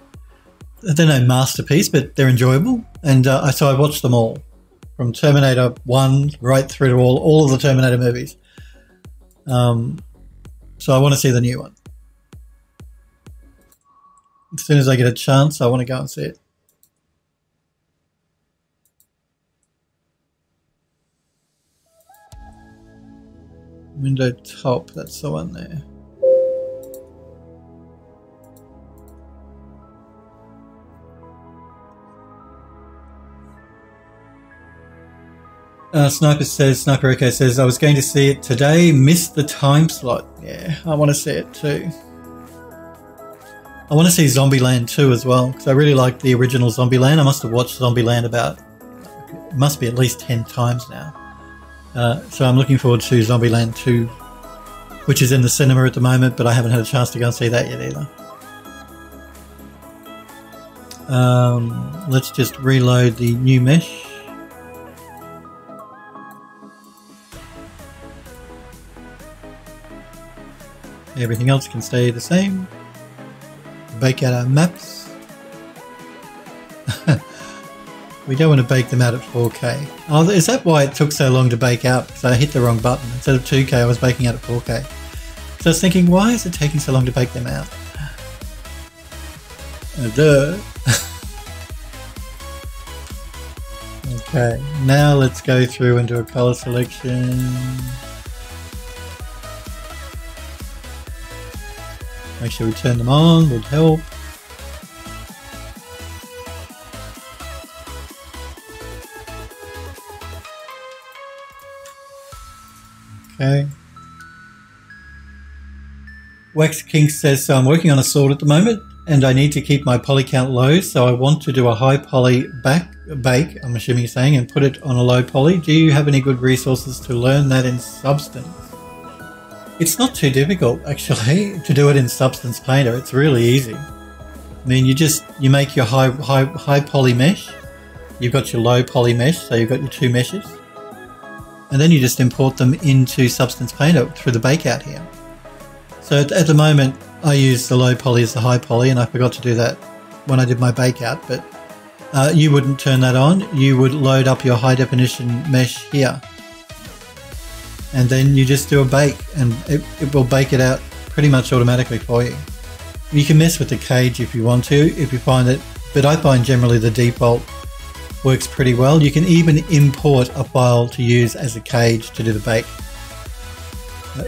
they're no masterpiece, but they're enjoyable. And so I watched them all. From Terminator 1 right through to all of the Terminator movies. So I want to see the new one. As soon as I get a chance, I want to go and see it. Window top, that's the one there. Sniper Echo says, I was going to see it today, missed the time slot. Yeah, I want to see it too. I want to see Zombieland 2 as well, because I really like the original Zombieland. I must have watched Zombieland about, it must be at least 10 times now. So I'm looking forward to Zombieland 2, which is in the cinema at the moment, but I haven't had a chance to go and see that yet either. Let's just reload the new mesh. Everything else can stay the same. Bake out our maps. We don't want to bake them out at 4K. Oh, is that why it took so long to bake out? So I hit the wrong button. Instead of 2K, I was baking out at 4K. So I was thinking, why is it taking so long to bake them out? Duh. Okay, now let's go through and do a color selection. Make sure we turn them on, would help. Okay. Wax King says, so I'm working on a sword at the moment and I need to keep my poly count low, so I want to do a high poly bake, I'm assuming you're saying, and put it on a low poly. Do you have any good resources to learn that in Substance? It's not too difficult, actually, to do it in Substance Painter. It's really easy. I mean, you make your high poly mesh, you've got your low poly mesh, so you've got your two meshes, and then you just import them into Substance Painter through the bake out here. So at the moment, I use the low poly as the high poly, and I forgot to do that when I did my bake out, but you wouldn't turn that on. You would load up your high definition mesh here, and then you just do a bake, and it will bake it out pretty much automatically for you. You can mess with the cage if you want to, if you find it, but I find generally the default works pretty well. You can even import a file to use as a cage to do the bake,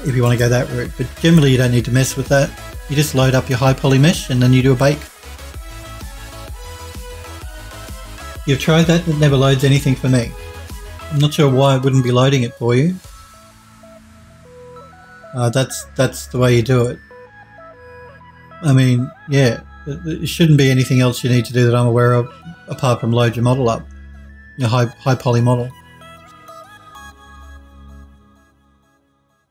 if you want to go that route, but generally you don't need to mess with that. You just load up your high poly mesh and then you do a bake. You've tried that, it never loads anything for me. I'm not sure why it wouldn't be loading it for you. That's the way you do it. I mean, yeah, there shouldn't be anything else you need to do that I'm aware of apart from load your model up, your high poly model.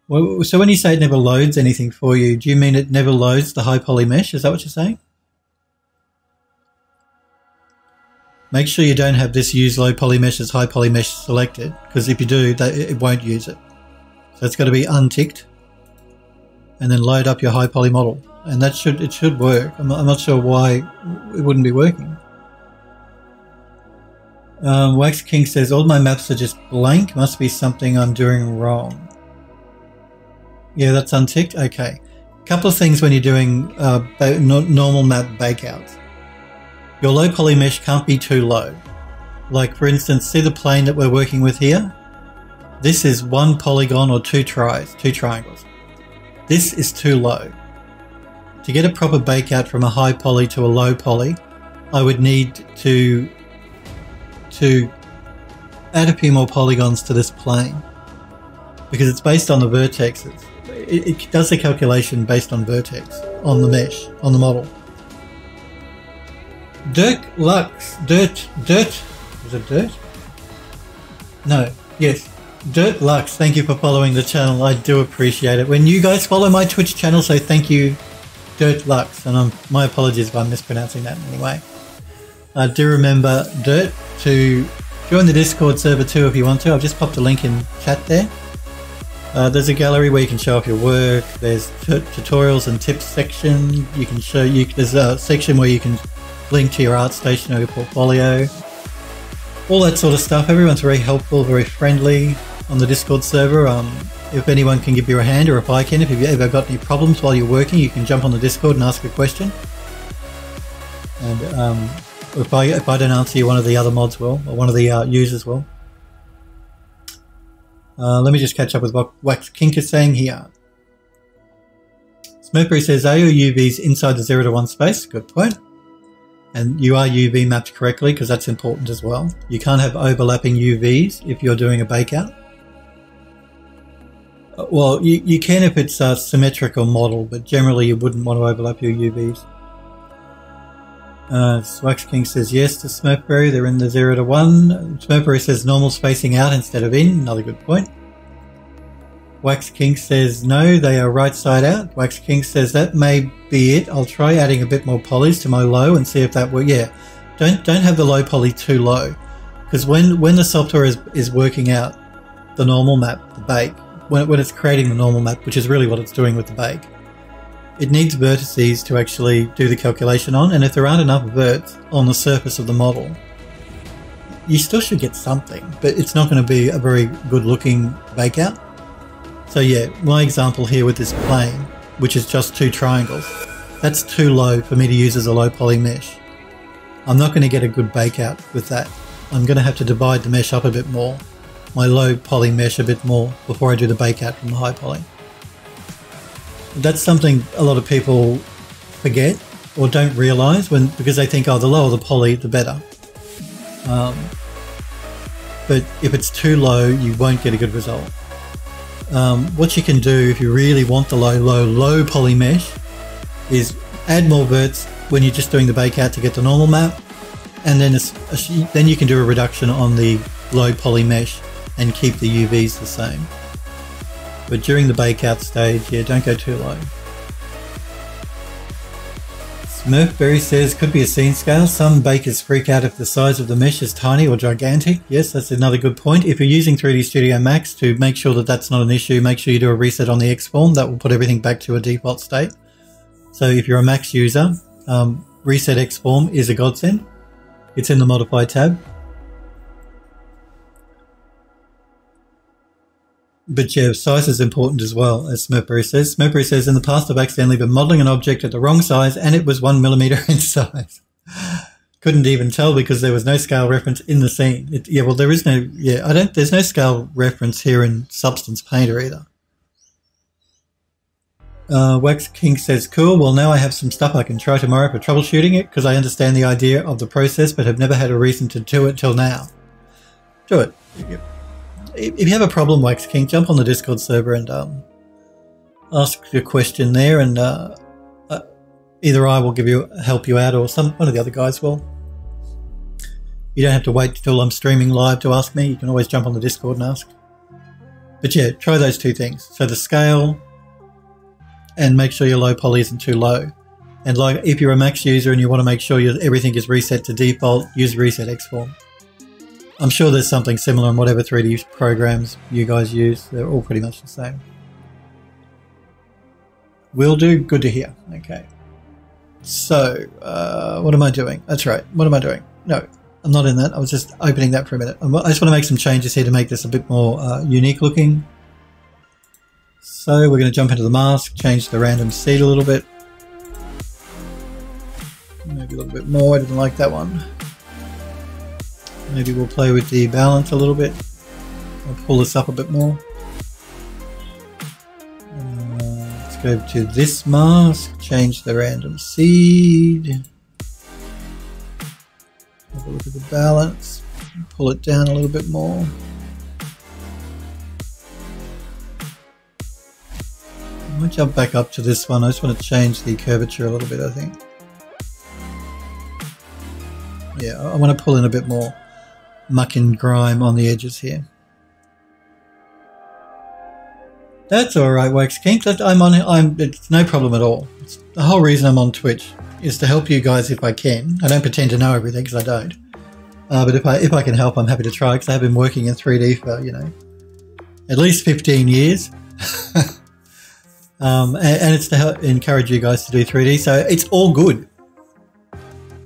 Well, so when you say it never loads anything for you, do you mean it never loads the high poly mesh? Is that what you're saying? Make sure you don't have this use low poly mesh as high poly mesh selected, because if you do, it won't use it. So it's got to be unticked, and then load up your high poly model, and it should work. I'm not sure why it wouldn't be working. Wax King says all my maps are just blank. Must be something I'm doing wrong. Yeah, that's unticked. Okay. Couple of things when you're doing normal map bakeouts. Your low poly mesh can't be too low. Like for instance, see the plane that we're working with here? This is one polygon or two triangles. This is too low. To get a proper bakeout from a high poly to a low poly, I would need to add a few more polygons to this plane, because it's based on the vertexes. It does the calculation based on vertex, on the mesh, on the model. Dirt, is it Dirt? No, yes. Dirt Lux, thank you for following the channel. I do appreciate it when you guys follow my Twitch channel, so thank you, Dirt Lux, and my apologies if I'm mispronouncing that in any way. Do remember, Dirt, to join the Discord server too if you want to. I've just popped a link in chat there. There's a gallery where you can show off your work. There's tutorials and tips section. You can there's a section where you can link to your ArtStation or your portfolio. All that sort of stuff. Everyone's very helpful, very friendly on the Discord server. If anyone can give you a hand, or if I can, if you've ever got any problems while you're working, you can jump on the Discord and ask a question. And if I don't answer you, one of the other mods will, or one of the users will. Let me just catch up with what Wax Kink is saying here. Smurfberry says, are your UVs inside the 0 to 1 space? Good point. And you are UV mapped correctly, because that's important as well. You can't have overlapping UVs if you're doing a bakeout. Well, you can if it's a symmetrical model, but generally you wouldn't want to overlap your UVs. Wax King says yes to Smurfberry, they're in the 0 to 1. Smurfberry says normal spacing out instead of in, another good point. Wax King says no, they are right side out. Wax King says that may be it. I'll try adding a bit more polys to my low and see if that works. Yeah, don't have the low poly too low, because when the software is working out the normal map, the bake, when it's creating the normal map, which is really what it's doing with the bake, it needs vertices to actually do the calculation on, and if there aren't enough verts on the surface of the model, you still should get something, but it's not going to be a very good looking bakeout. So yeah, my example here with this plane, which is just two triangles, that's too low for me to use as a low poly mesh. I'm not going to get a good bakeout with that. I'm going to have to divide the mesh up a bit more, my low poly mesh a bit more, before I do the bakeout from the high poly. That's something a lot of people forget or don't realise because they think, oh, the lower the poly, the better. But if it's too low, you won't get a good result. what you can do if you really want the low poly mesh is add more verts when you're just doing the bake out to get the normal map, and then then you can do a reduction on the low poly mesh and keep the UVs the same. But during the bake out stage, yeah, don't go too low. Smurfberry says, could be a scene scale. Some bakers freak out if the size of the mesh is tiny or gigantic. Yes, that's another good point. If you're using 3D Studio Max, to make sure that that's not an issue, make sure you do a reset on the Xform. That will put everything back to a default state. So if you're a Max user, reset Xform is a godsend. It's in the Modify tab. But yeah, size is important as well, as Smurfberry says. Smurfberry says, in the past I've accidentally been modelling an object at the wrong size and it was 1 millimeter in size. Couldn't even tell because there was no scale reference in the scene. Yeah, well, there is no, there's no scale reference here in Substance Painter either. Wax King says, cool, well now I have some stuff I can try tomorrow for troubleshooting it because I understand the idea of the process but have never had a reason to do it till now. Do it. If you have a problem, Wax King, jump on the Discord server and ask your question there, and either I will help you out, or one of the other guys will. You don't have to wait till I'm streaming live to ask me. You can always jump on the Discord and ask. But yeah, try those two things. So the scale, and make sure your low poly isn't too low. And like if you're a Max user and you want to make sure everything is reset to default, use Reset Xform. I'm sure there's something similar in whatever 3D programs you guys use. They're all pretty much the same. Will do. Good to hear. Okay. So, what am I doing? That's right. What am I doing? No, I'm not in that. I was just opening that for a minute. I just want to make some changes here to make this a bit more unique looking. So we're going to jump into the mask, change the random seed a little bit. Maybe a little bit more. I didn't like that one. Maybe we'll play with the balance a little bit. I'll pull this up a bit more. Let's go to this mask, change the random seed. Have a look at the balance, pull it down a little bit more. I might jump back up to this one. I just want to change the curvature a little bit, I think. Yeah, I want to pull in a bit more muck and grime on the edges here. That's all right, Wax King. It's no problem at all. It's the whole reason I'm on Twitch is to help you guys if I can. I don't pretend to know everything because I don't. But if I can help, I'm happy to try because I have been working in 3D for at least 15 years. And it's to help encourage you guys to do 3D. So it's all good.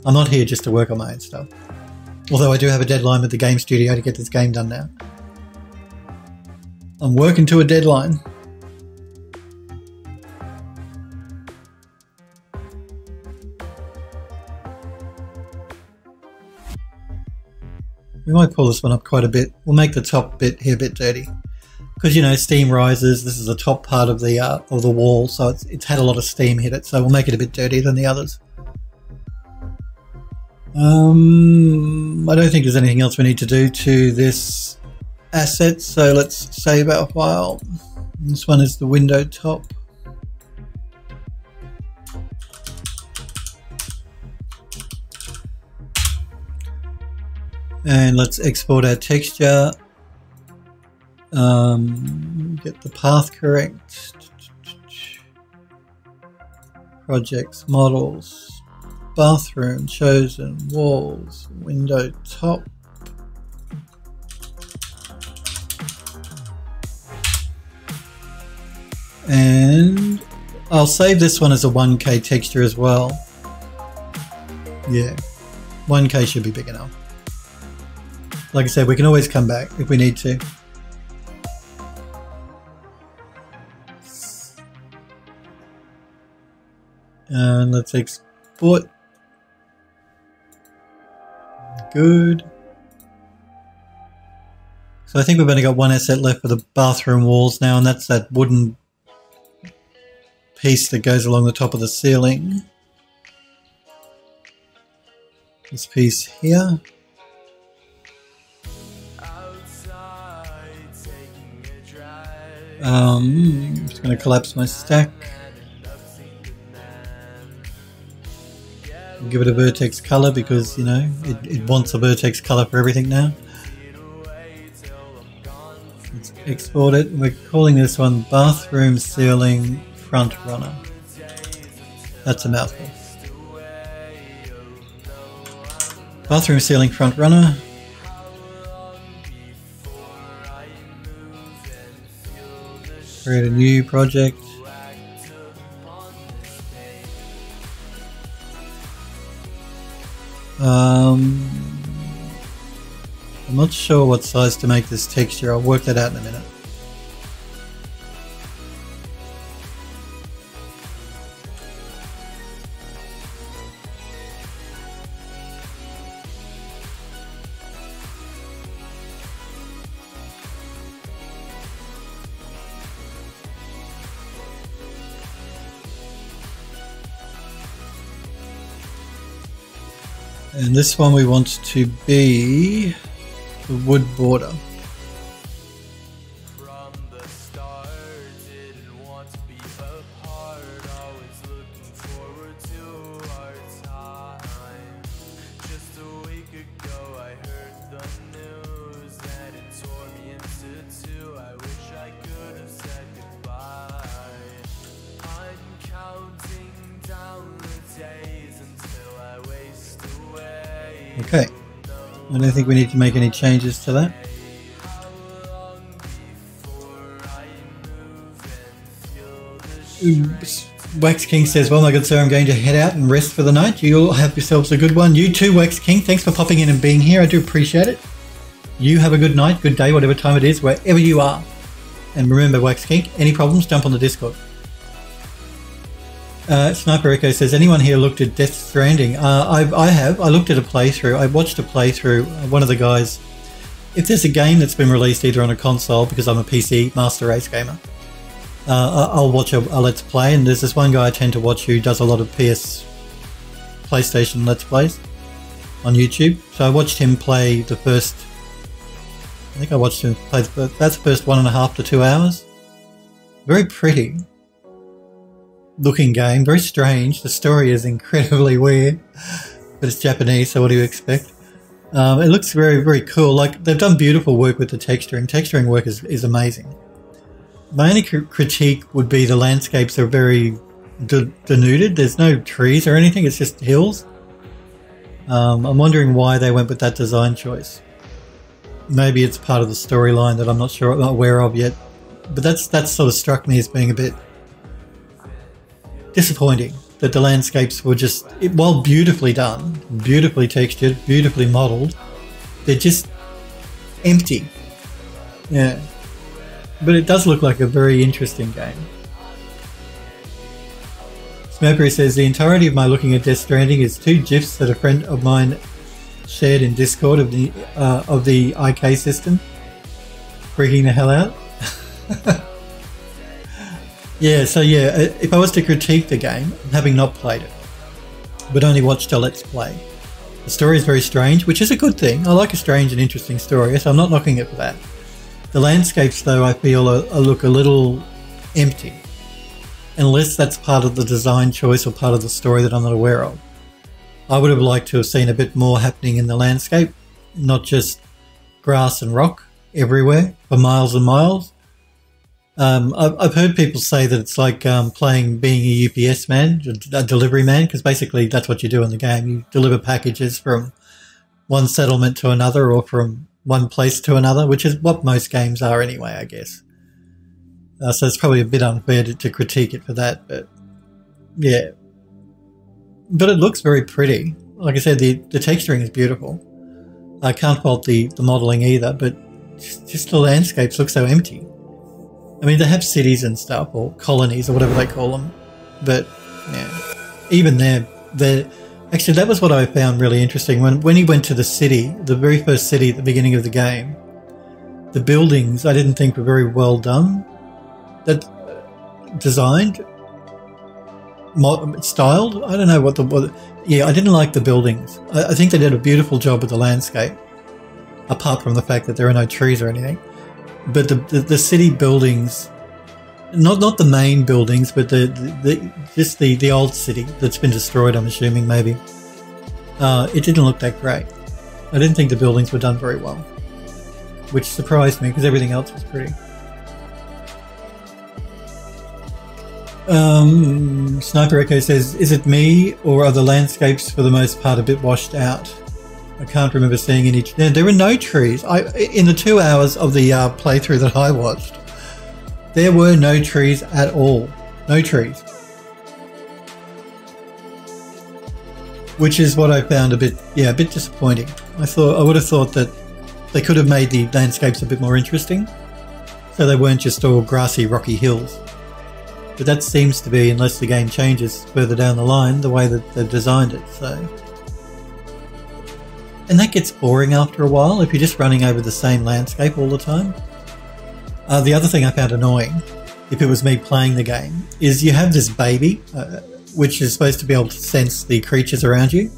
I'm not here just to work on my own stuff. Although I do have a deadline with the game studio to get this game done now. I'm working to a deadline. We might pull this one up quite a bit. We'll make the top bit here a bit dirty. Because, steam rises. This is the top part of the wall, so it's had a lot of steam hit it, so we'll make it a bit dirtier than the others. I don't think there's anything else we need to do to this asset, so let's save our file. This one is the window top. And let's export our texture. Get the path correct. Projects, models. Bathroom, chosen, walls, window top. And I'll save this one as a 1K texture as well. Yeah, 1K should be big enough. Like I said, we can always come back if we need to. And let's export. Good. So I think we've only got one asset left for the bathroom walls now, and that's that wooden piece that goes along the top of the ceiling. This piece here. I'm just going to collapse my stack. Give it a vertex color because, you know, it wants a vertex color for everything now. Let's export it. We're calling this one Bathroom Ceiling Front Runner. That's a mouthful. Bathroom Ceiling Front Runner. Create a new project. I'm not sure what size to make this texture. I'll work that out in a minute. And this one we want to be the wood border. From the start, didn't want to be apart, always looking forward to our time. Just a week ago I heard the news and it tore me into two. I wish I could have said goodbye. I'm counting down the days until I waste away. Okay. I don't think we need to make any changes to that. Wax King says, well, my good sir, I'm going to head out and rest for the night. You all have yourselves a good one. You too, Wax King. Thanks for popping in and being here. I do appreciate it. You have a good night, good day, whatever time it is, wherever you are. And remember, Wax King, any problems, jump on the Discord. Sniper Echo says, anyone here looked at Death Stranding? I have. I looked at a playthrough. I watched a playthrough. One of the guys, if there's a game that's been released either on a console, because I'm a PC Master Race gamer, I'll watch a Let's Play, and there's this one guy I tend to watch who does a lot of PlayStation Let's Plays on YouTube. So I watched him play the first, I think I watched him play, that's the first 1.5 to 2 hours. Very pretty looking game, very strange. The story is incredibly weird, but it's Japanese, so what do you expect? It looks very, very cool. Like, they've done beautiful work with the texturing. Texturing work is amazing. My only critique would be the landscapes are very denuded. There's no trees or anything, it's just hills. I'm wondering why they went with that design choice. Maybe it's part of the storyline that I'm not aware of yet. But that's sort of struck me as being a bit disappointing, that the landscapes were just, while beautifully done, beautifully textured, beautifully modelled, they're just empty. Yeah. But it does look like a very interesting game. Smokery says, the entirety of my looking at Death Stranding is 2 GIFs that a friend of mine shared in Discord of the IK system. Freaking the hell out. Yeah, so yeah, if I was to critique the game, having not played it, but only watched a Let's Play, the story is very strange, which is a good thing. I like a strange and interesting story, so I'm not knocking it for that. The landscapes, though, I feel look a little empty, unless that's part of the design choice or part of the story that I'm not aware of. I would have liked to have seen a bit more happening in the landscape, not just grass and rock everywhere for miles and miles. I've heard people say that it's like being a UPS man, a delivery man, because basically that's what you do in the game. You deliver packages from one settlement to another, or from one place to another, which is what most games are anyway, I guess. So it's probably a bit unfair to critique it for that, but yeah. But it looks very pretty. Like I said, the texturing is beautiful. I can't fault the modelling either, but just the landscapes look so empty. I mean, they have cities and stuff, or colonies, or whatever they call them, but yeah, even they're actually, that was what I found really interesting. When he went to the city, the very first city at the beginning of the game, the buildings I didn't think were very well done. That designed, styled. I don't know what yeah, I didn't like the buildings. I think they did a beautiful job with the landscape, apart from the fact that there are no trees or anything. But the city buildings not the main buildings, but just the old city that's been destroyed, I'm assuming, maybe. It didn't look that great. I didn't think the buildings were done very well, which surprised me because everything else was pretty. Sniper Echo says, is it me or are the landscapes for the most part a bit washed out? I can't remember seeing any. There were no trees. In the 2 hours of the playthrough that I watched, there were no trees at all. No trees. Which is what I found a bit disappointing. I would have thought that they could have made the landscapes a bit more interesting, so they weren't just all grassy, rocky hills. But that seems to be, unless the game changes further down the line, the way that they've designed it. So, and that gets boring after a while if you're just running over the same landscape all the time. The other thing I found annoying, if it was me playing the game, is you have this baby, which is supposed to be able to sense the creatures around you,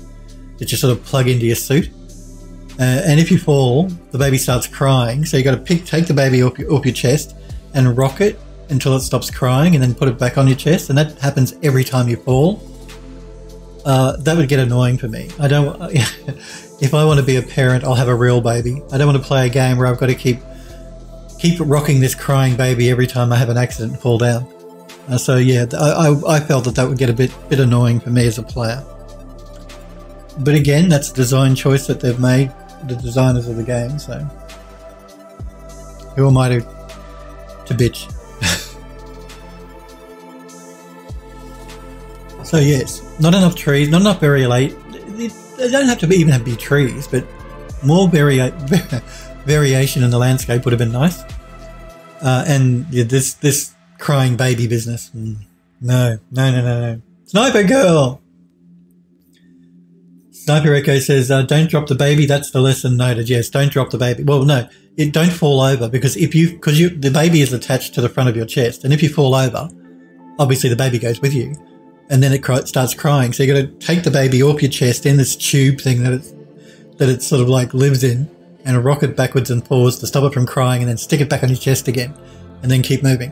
that you sort of plug into your suit. And if you fall, the baby starts crying. So you got to take the baby off your chest and rock it until it stops crying, and then put it back on your chest. And that happens every time you fall. That would get annoying for me. I don't. If I want to be a parent, I'll have a real baby. I don't want to play a game where I've got to keep rocking this crying baby every time I have an accident and fall down. So yeah, I felt that would get a bit annoying for me as a player. But again, that's a design choice that they've made, the designers of the game. So who am I to bitch? So yes, not enough trees, not enough variation. They don't have to even be trees, but more variation in the landscape would have been nice. And yeah, this crying baby business, no. Sniper girl. Sniper Echo says, don't drop the baby. That's the lesson noted. Yes, don't drop the baby. Well, no, don't fall over, because the baby is attached to the front of your chest, and if you fall over, obviously the baby goes with you. And then it starts crying. So you got to take the baby off your chest in this tube thing that it sort of like lives in, and rock it backwards and forwards to stop it from crying, and then stick it back on your chest again, and then keep moving.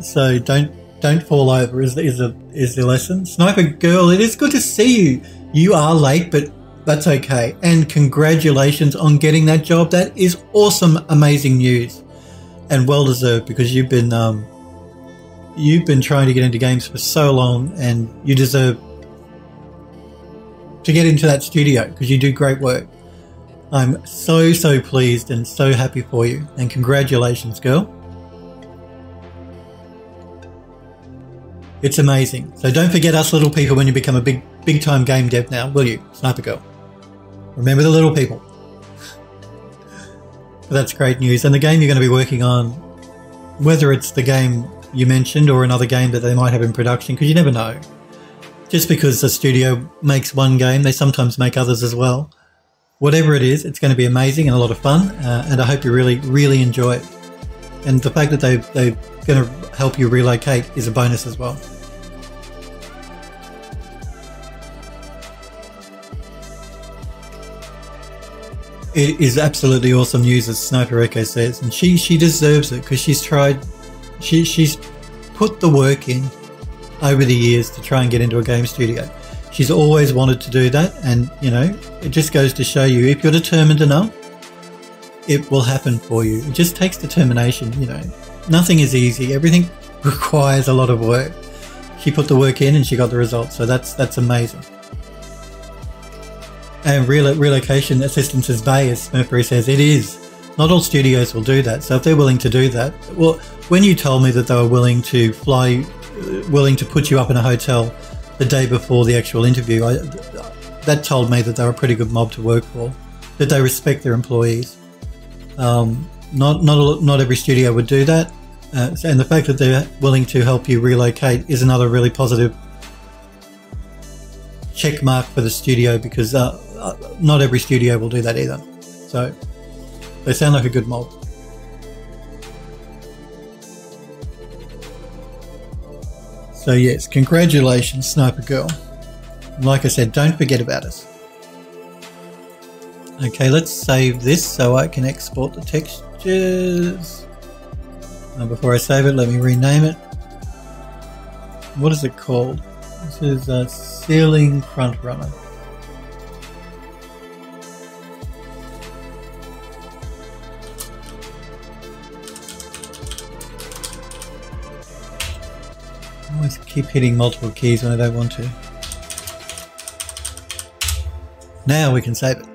So don't fall over is the lesson. Sniper girl, it is good to see you. You are late, but that's okay. And congratulations on getting that job. That is awesome, amazing news, and well deserved, because you've been trying to get into games for so long, and you deserve to get into that studio because you do great work. I'm so pleased and so happy for you, and congratulations, girl. It's amazing. So don't forget us little people when you become a big time game dev now, will you, Sniper girl? Remember the little people. But that's great news. And the game you're going to be working on, whether it's the game you mentioned or another game that they might have in production, because you never know. Just because a studio makes one game, they sometimes make others as well. Whatever it is, it's going to be amazing and a lot of fun, and I hope you really enjoy it. And the fact that they're going to help you relocate is a bonus as well. It is absolutely awesome news, as Sniper Echo says, and she deserves it, because she's put the work in over the years to try and get into a game studio. She's always wanted to do that, and you know, it just goes to show you, if you're determined enough, it will happen for you. It just takes determination, you know. Nothing is easy. Everything requires a lot of work. She put the work in and she got the results, so that's amazing. And relocation assistance is bay, as Smurfrey says. It is. Not all studios will do that, so if they're willing to do that, well, when you told me that they were willing to put you up in a hotel the day before the actual interview, that told me that they're a pretty good mob to work for, that they respect their employees. Not every studio would do that, and the fact that they're willing to help you relocate is another really positive check mark for the studio, because not every studio will do that either. So they sound like a good mob. So yes, congratulations, Sniper Girl. And like I said, don't forget about us. Okay, let's save this so I can export the textures. Before I save it, let me rename it. What is it called? This is a ceiling front runner. I always keep hitting multiple keys when I don't want to. Now we can save it.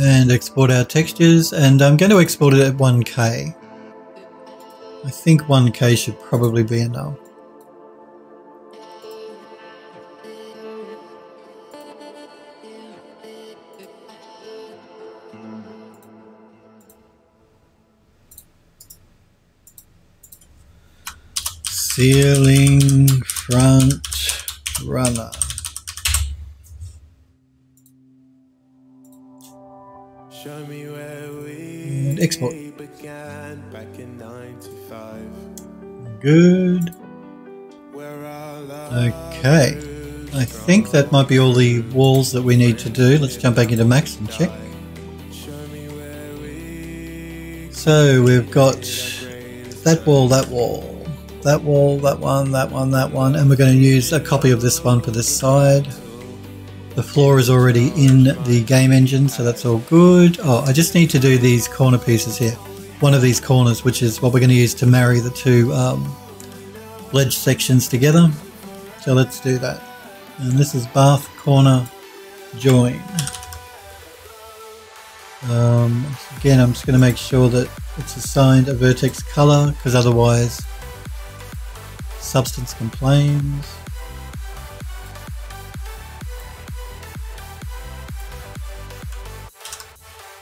And export our textures, and I'm going to export it at 1K. I think 1K should probably be enough. Ceiling front runner. And export. Good. Okay. I think that might be all the walls that we need to do. Let's jump back into Max and check. So we've got that wall, that wall, that wall, that one, that one, that one, and we're going to use a copy of this one for this side. The floor is already in the game engine, so that's all good. Oh, I just need to do these corner pieces here. One of these corners, which is what we're going to use to marry the two ledge sections together. So let's do that. And this is bath corner join. Again, I'm just going to make sure that it's assigned a vertex color, because otherwise Substance complains.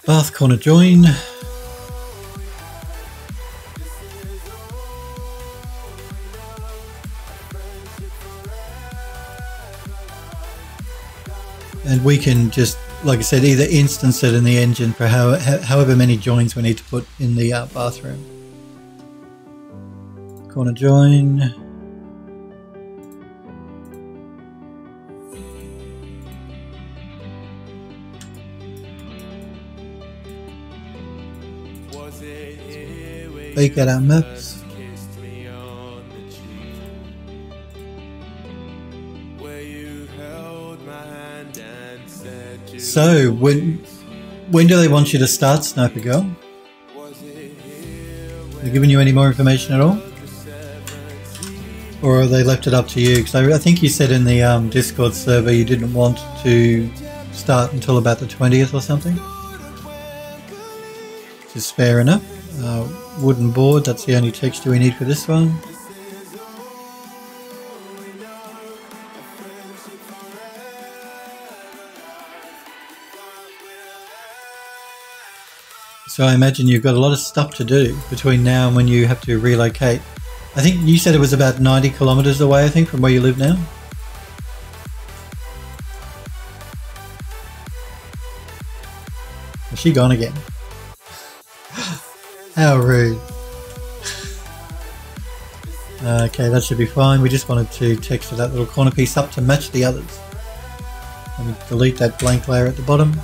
Bath corner join. And we can just, like I said, either instance it in the engine for however many joins we need to put in the bathroom. Corner join. Bake out our maps. So, when do they want you to start, Sniper Girl? Have they given you any more information at all? Or have they left it up to you? Because I think you said in the Discord server you didn't want to start until about the 20th or something. Which is fair enough. Wooden board, that's the only texture we need for this one. So I imagine you've got a lot of stuff to do between now and when you have to relocate. I think you said it was about 90 kilometers away, I think, from where you live now. Is she gone again? How rude. Okay, that should be fine. We just wanted to texture that little corner piece up to match the others. Let me delete that blank layer at the bottom.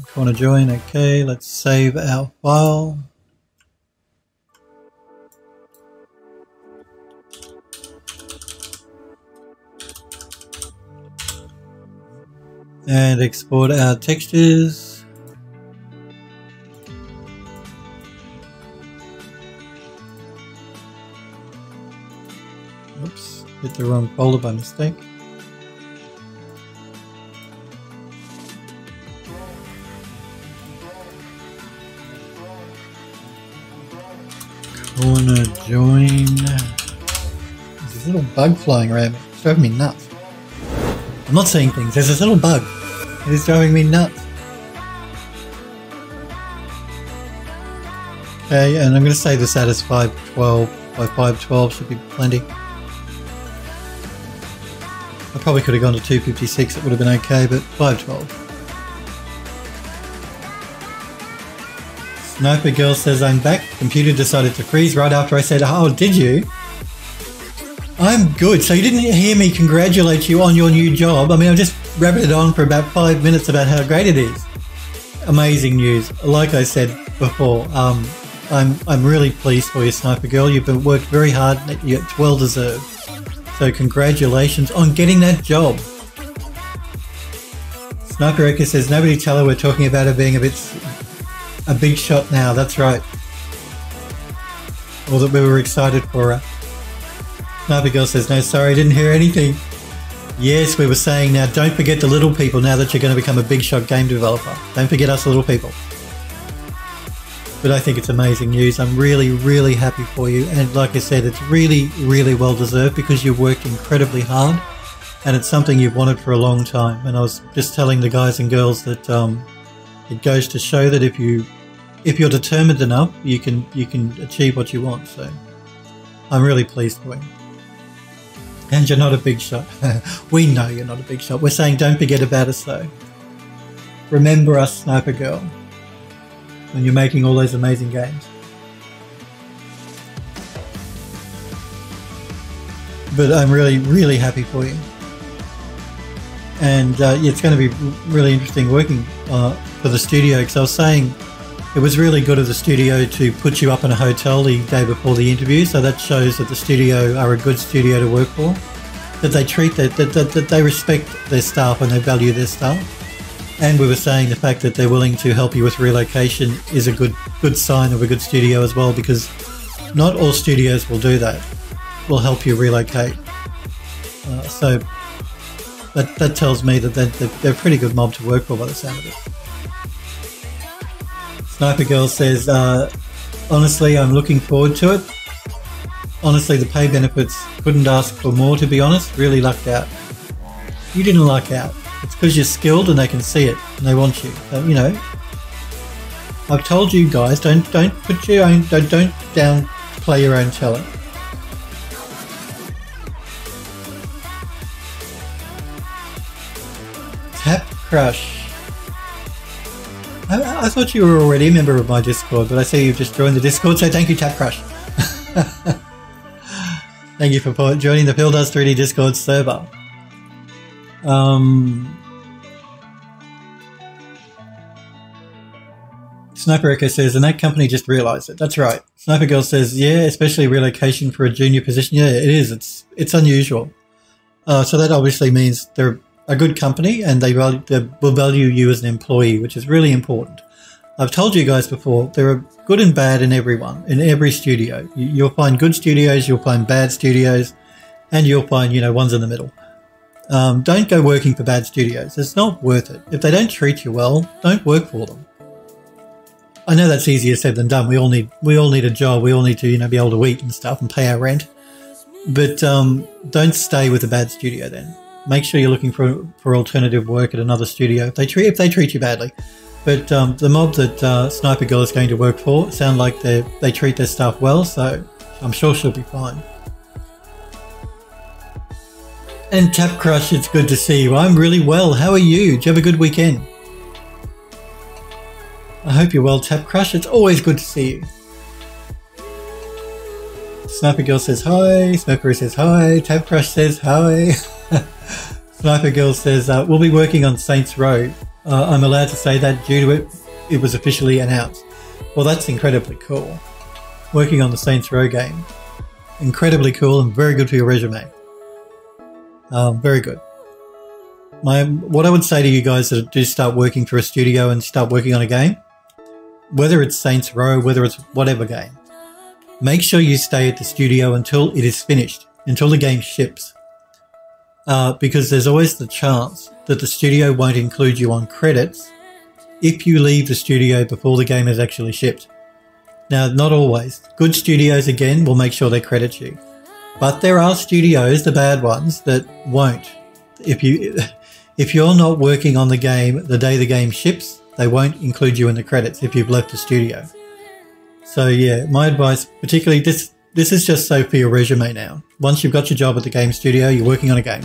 Corner join, okay, let's save our file. And export our textures. Oops, hit the wrong folder by mistake. Corner join. There's this little bug flying around me. It's driving me nuts. I'm not seeing things. There's this little bug. It is driving me nuts. Okay, and I'm going to save this out as 512. By 512 should be plenty. I probably could have gone to 256. It would have been okay, but 512. Sniper Girl says I'm back. Computer decided to freeze right after I said, oh, did you? I'm good. So you didn't hear me congratulate you on your new job. I mean, I just rabbited on for about 5 minutes about how great it is. Amazing news. Like I said before, I'm really pleased for you, Sniper Girl. You've been worked very hard. It's well deserved. So congratulations on getting that job. Sniper Echo says, nobody tell her we're talking about her being a big shot now. That's right. Or that we were excited for her. Sniper Girl says, no, sorry, didn't hear anything. Yes, we were saying now, don't forget the little people now that you're going to become a big shot game developer. Don't forget us little people. But I think it's amazing news. I'm really, really happy for you. And like I said, it's really, really well deserved because you've worked incredibly hard and it's something you've wanted for a long time. And I was just telling the guys and girls that it goes to show that if you're determined enough, you can achieve what you want. So I'm really pleased for you. And you're not a big shot. We know you're not a big shot. We're saying don't forget about us though. Remember us, Sniper Girl, when you're making all those amazing games. But I'm really, really happy for you. And it's going to be really interesting working for the studio, because I was saying it was really good of the studio to put you up in a hotel the day before the interview, so that shows that the studio are a good studio to work for, that they treat that they respect their staff and they value their staff. And we were saying the fact that they're willing to help you with relocation is a good sign of a good studio as well, because not all studios will do that, will help you relocate. So that tells me that they're a pretty good mob to work for by the sound of it. Sniper Girl says, honestly, I'm looking forward to it. Honestly, the pay benefits couldn't ask for more, to be honest. Really lucked out. You didn't luck out. It's because you're skilled and they can see it and they want you. So, you know, I've told you guys, don't put your own, don't downplay your own talent. Tap Crush. I thought you were already a member of my Discord, but I see you've just joined the Discord, so thank you, Tap Crush. Thank you for joining the Phil Does 3D Discord server. Sniper Echo says, and that company just realised it. That's right. Sniper Girl says, yeah, especially relocation for a junior position. Yeah, it is. It's unusual. So that obviously means they're a good company and they will value you as an employee, which is really important. I've told you guys before, there are good and bad in every studio. You'll find good studios, you'll find bad studios, and you'll find, ones in the middle. Don't go working for bad studios. It's not worth it. If they don't treat you well, don't work for them. I know that's easier said than done. We all need a job. We all need to, be able to eat and stuff and pay our rent. But don't stay with a bad studio then. Make sure you're looking for alternative work at another studio if they treat you badly. But the mob that Sniper Girl is going to work for sound like they treat their staff well, so I'm sure she'll be fine. And Tap Crush, it's good to see you. I'm really well. How are you? Did you have a good weekend? I hope you're well, Tap Crush. It's always good to see you. Sniper Girl says hi. Smoker says hi. Tap Crush says hi. Sniper Girl says, we'll be working on Saints Row. I'm allowed to say that due to it was officially announced. Well, that's incredibly cool. Working on the Saints Row game. Incredibly cool and very good for your resume. Very good. What I would say to you guys that do start working for a studio and start working on a game, whether it's Saints Row, whether it's whatever game, make sure you stay at the studio until it is finished, until the game ships. Because there's always the chance that the studio won't include you on credits if you leave the studio before the game is actually shipped. Now, not always. Good studios, again, will make sure they credit you. But there are studios, the bad ones, that won't. If you're not working on the game the day the game ships, they won't include you in the credits if you've left the studio. So yeah, my advice, particularly this is just so for your resume now. Once you've got your job at the game studio, you're working on a game.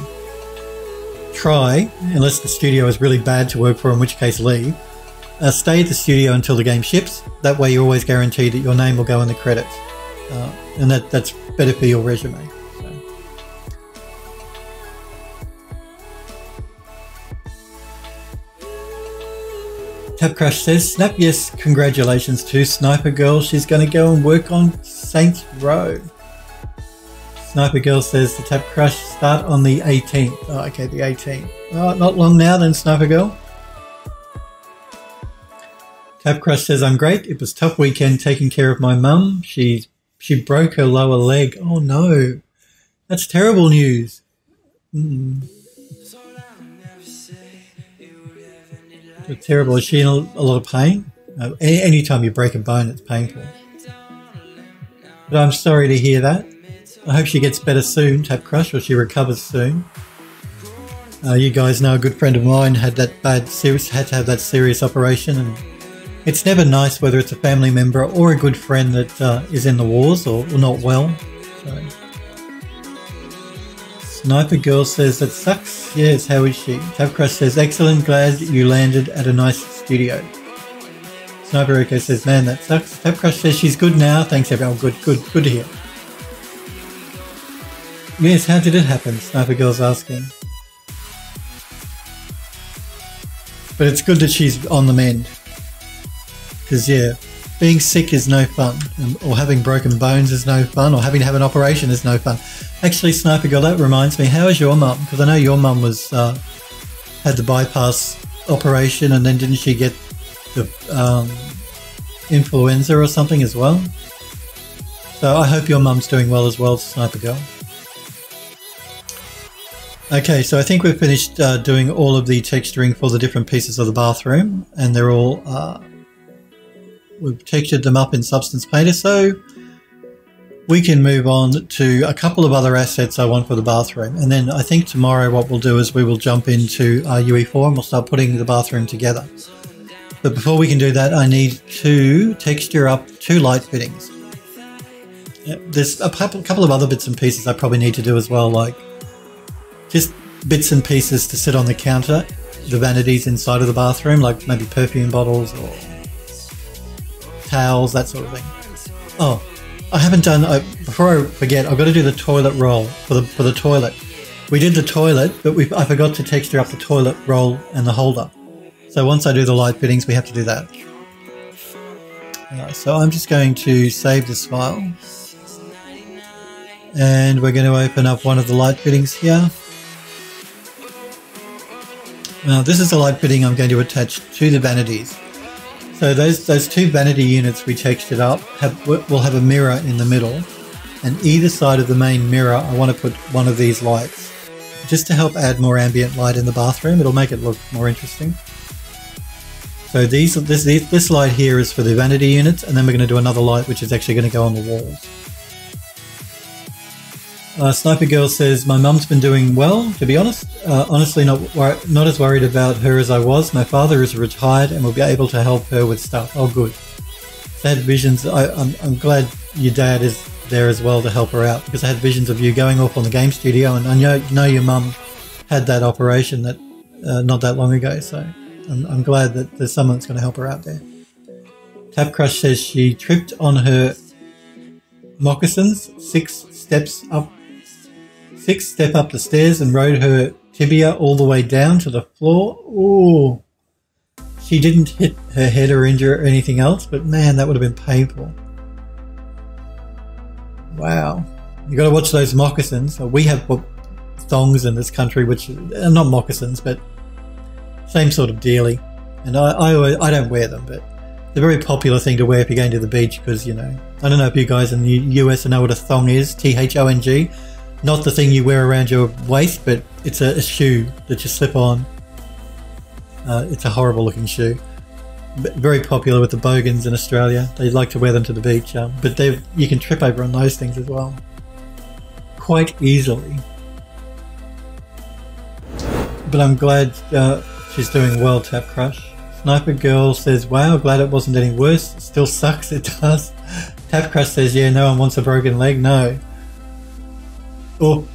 Try, unless the studio is really bad to work for, in which case leave, stay at the studio until the game ships. That way you're always guaranteed that your name will go in the credits. And that's better for your resume. So. Tap Crush says, Snap, yes, congratulations to Sniper Girl. She's going to go and work on Saints Row. Sniper Girl says the Tap Crush start on the 18th. Oh, okay, the 18th. Oh, not long now then, Sniper Girl. Tap Crush says, I'm great. It was a tough weekend taking care of my mum. She broke her lower leg. Oh no, that's terrible news. It's terrible. Is she in a lot of pain? Anytime you break a bone, it's painful. But I'm sorry to hear that. I hope she gets better soon, Tap Crush, or she recovers soon. You guys know a good friend of mine had to have that serious operation, and it's never nice whether it's a family member or a good friend that is in the wars or not well. So. Sniper Girl says, that sucks. Yes, how is she? Tap Crush says, excellent, glad you landed at a nice studio. Sniper Echo says, man, that sucks. Tap Crush says she's good now. Thanks everyone. Good to hear. Yes, how did it happen? Sniper Girl's asking. But it's good that she's on the mend. Because, yeah, being sick is no fun. Or having broken bones is no fun. Or having to have an operation is no fun. Actually, Sniper Girl, that reminds me, how is your mum? Because I know your mum was had the bypass operation, and then didn't she get the influenza or something as well? So I hope your mum's doing well as well, Sniper Girl. Okay, so I think we've finished doing all of the texturing for the different pieces of the bathroom, and they're all, we've textured them up in Substance Painter, so we can move on to a couple of other assets I want for the bathroom. And then I think tomorrow what we'll do is we will jump into UE4 and we'll start putting the bathroom together. But before we can do that, I need to texture up 2 light fittings. There's a couple of other bits and pieces I probably need to do as well, like just bits and pieces to sit on the counter, the vanities inside of the bathroom, like maybe perfume bottles or towels, that sort of thing. Oh, I haven't done, before I forget, I've got to do the toilet roll for the toilet. We did the toilet, but I forgot to texture up the toilet roll and the holder. So once I do the light fittings, we have to do that. So I'm just going to save this file. And we're going to open up one of the light fittings here. Now this is the light fitting I'm going to attach to the vanities. So those 2 vanity units we textured up will have a mirror in the middle, and either side of the main mirror I want to put one of these lights just to help add more ambient light in the bathroom. It'll make it look more interesting. So this light here is for the vanity units, and then we're going to do another light which is actually going to go on the walls. Sniper Girl says, my mum's been doing well, to be honest. Honestly, not as worried about her as I was. My father is retired and will be able to help her with stuff. Oh, good. So I had visions. I'm glad your dad is there as well to help her out, because I had visions of you going off on the game studio, and I know your mum had that operation that not that long ago. So I'm glad that there's someone that's going to help her out there. Tap Crush says she tripped on her moccasins 6 step up the stairs and rode her tibia all the way down to the floor. Ooh. She didn't hit her head or injure or anything else, but man, that would have been painful. Wow. You got to watch those moccasins. We have thongs in this country, which are not moccasins, but same sort of dealy. And I don't wear them, but they're a very popular thing to wear if you're going to the beach, because, you know, I don't know if you guys in the US know what a thong is, T-H-O-N-G. Not the thing you wear around your waist, but it's a shoe that you slip on. It's a horrible looking shoe. Very popular with the bogans in Australia. They like to wear them to the beach, but you can trip over on those things as well. Quite easily. But I'm glad she's doing well, Tap Crush. Sniper Girl says, wow, glad it wasn't any worse. It still sucks, it does. Tap Crush says, yeah, no one wants a broken leg, no. Oh,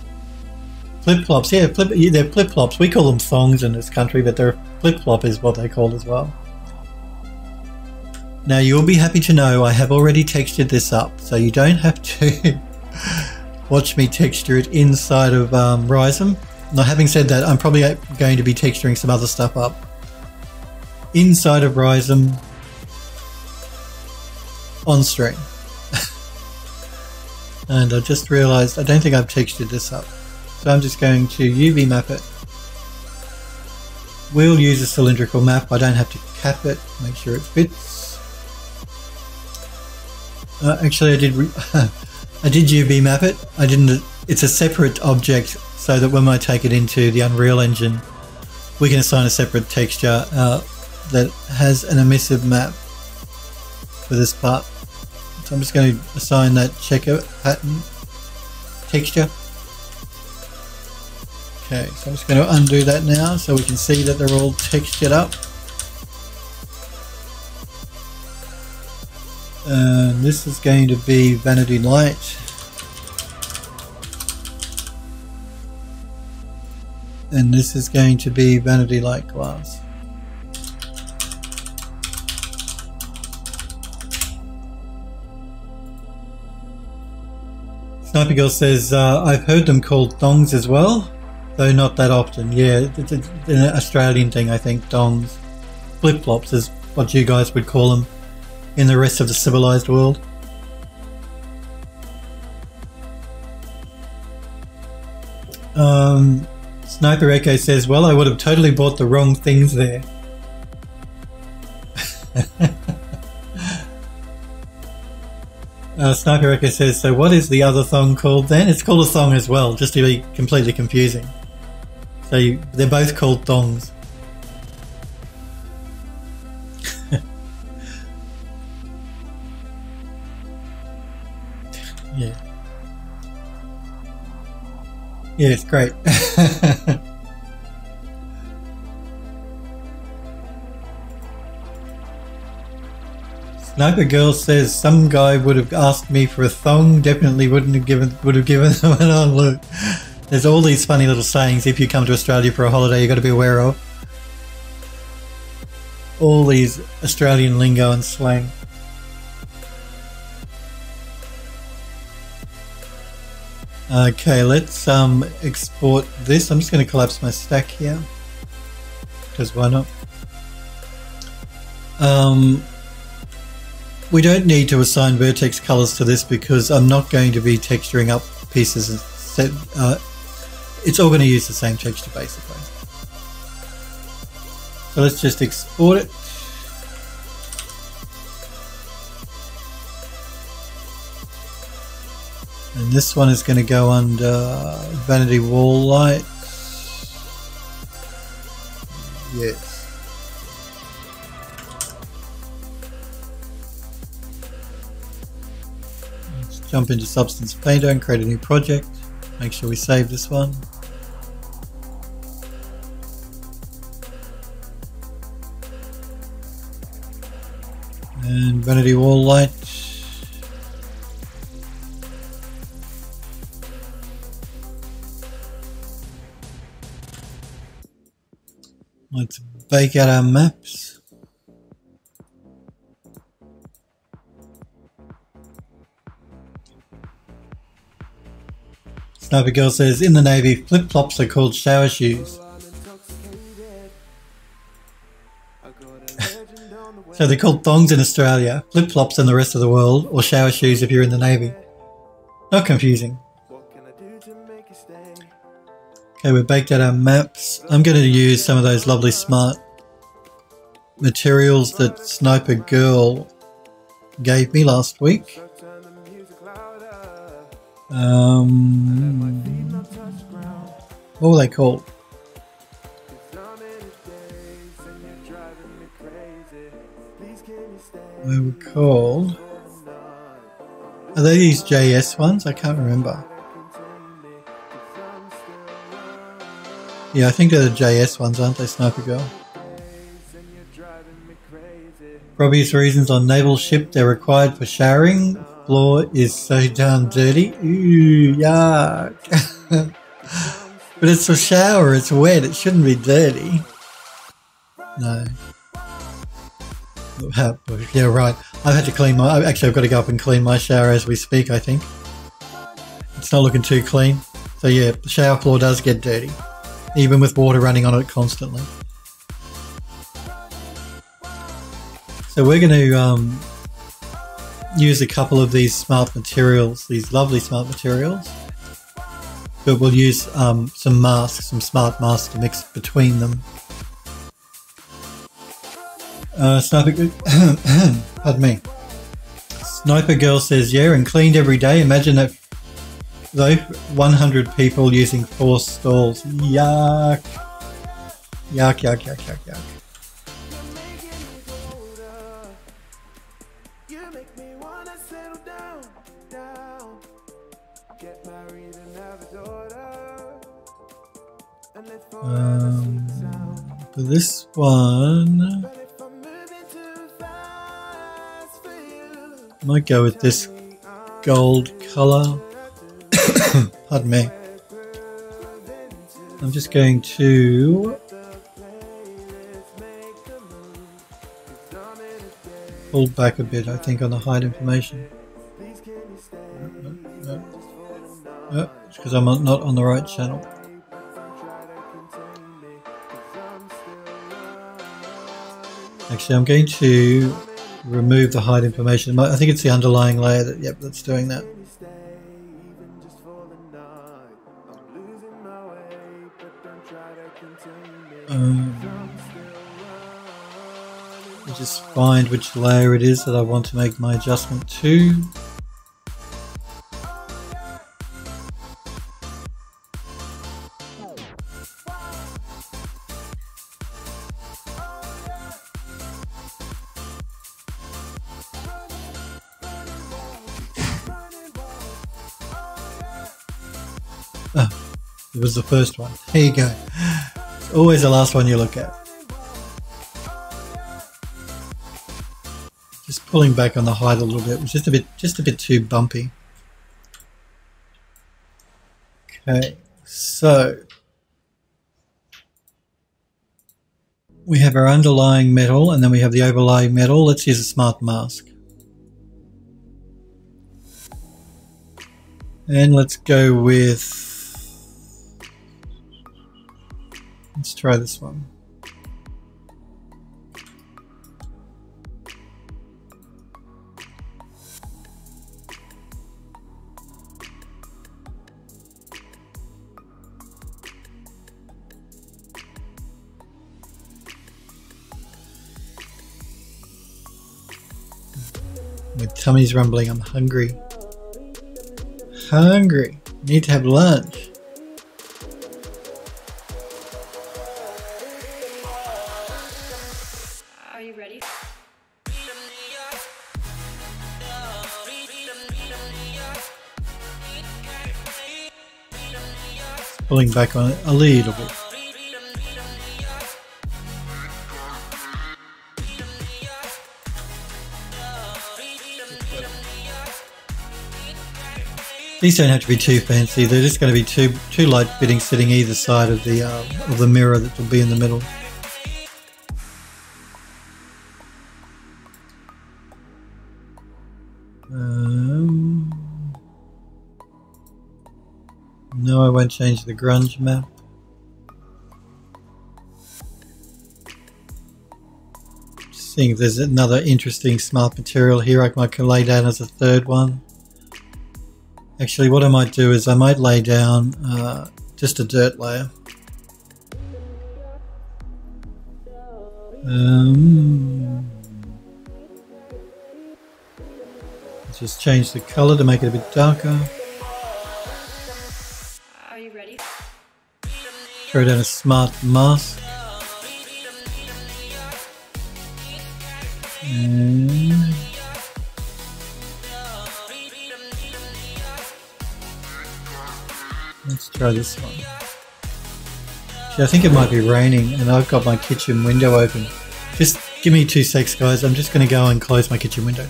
flip-flops, yeah, they're flip-flops. We call them thongs in this country, but they're flip-flop is what they're called as well. Now, you'll be happy to know I have already textured this up, so you don't have to watch me texture it inside of Rhizome. Now, having said that, I'm probably going to be texturing some other stuff up. inside of Rhizome on stream. And I just realized I don't think I've textured this up. So I'm just going to UV map it. We'll use a cylindrical map. I don't have to cap it, make sure it fits. Actually, I did UV map it. I didn't. It's a separate object, so that when I take it into the Unreal Engine, we can assign a separate texture that has an emissive map for this part. So I'm just going to assign that checker pattern texture. Okay, so I'm just going to undo that now so we can see that they're all textured up. And this is going to be Vanity Light. And this is going to be Vanity Light Glass. Sniper Girl says, I've heard them called dongs as well. Though not that often. Yeah, it's an Australian thing, I think, dongs. Flip-flops is what you guys would call them in the rest of the civilized world. Sniper Echo says, well, I would have totally bought the wrong things there. Sniper Echo says, so what is the other thong called then? It's called a thong as well, just to be completely confusing. So they're both called thongs. Yeah. Yeah, it's great. Sniper Girl says some guy would have asked me for a thong, definitely would have given them an on look. There's all these funny little sayings if you come to Australia for a holiday you've got to be aware of. All these Australian lingo and slang. Okay, let's export this. I'm just going to collapse my stack here, because why not? We don't need to assign vertex colors to this because I'm not going to be texturing up pieces and set. It's all going to use the same texture basically. So let's just export it. And this one is going to go under Vanity Wall Light. Yes. Let's jump into Substance Painter and create a new project. Make sure we save this one. And Vanity Wall Light. Let's bake out our maps. Sniper Girl says, in the Navy, flip-flops are called shower shoes. So they're called thongs in Australia, flip-flops in the rest of the world, or shower shoes if you're in the Navy. Not confusing. Okay, we've baked out our maps. I'm going to use some of those lovely smart materials that Sniper Girl gave me last week. What were they called? They were called... Are they these JS ones? I can't remember. Yeah, I think they're the JS ones, aren't they, Sniper Girl? For obvious reasons, on naval ship, they're required for showering. Floor is so darn dirty. Ooh, yuck. But it's a shower, it's wet, it shouldn't be dirty. No. Yeah, right. I've had to clean my... Actually, I've got to go up and clean my shower as we speak, I think. It's not looking too clean. So yeah, the shower floor does get dirty, even with water running on it constantly. So we're going to use a couple of these smart materials, these lovely smart materials, but we'll use some masks, some smart masks to mix between them. Sniper, pardon me. Sniper Girl says, yeah, and cleaned every day. Imagine that, though, 100 people using 4 stalls. Yuck. Yuck, yuck, yuck, yuck, yuck. For this one, I might go with this gold colour. Pardon me. I'm just going to pull back a bit, I think, on the hide information. No, it's because I'm not on the right channel. Actually, I'm going to remove the hide information. I think it's the underlying layer that, yep, that's doing that. Just find which layer it is that I want to make my adjustment to. Oh, it was the first one. There you go. It's always the last one you look at. Just pulling back on the hide a little bit. It was just a bit too bumpy. Okay, so we have our underlying metal and then we have the overlaying metal. Let's use a smart mask. And let's go with, let's try this one. My tummy's rumbling, I'm hungry. Hungry. Need to have lunch. Are you ready? Pulling back on it a little bit. These don't have to be too fancy. They're just going to be two light fittings sitting either side of the mirror that will be in the middle. No, I won't change the grunge map. Just seeing if there's another interesting smart material here I might lay down as a third one. Actually, what I might do is I might lay down just a dirt layer. Let's just change the color to make it a bit darker. Are you ready? Throw down a smart mask. And let's try this one. Actually, I think it might be raining and I've got my kitchen window open. Just give me 2 secs, guys. I'm just going to go and close my kitchen window.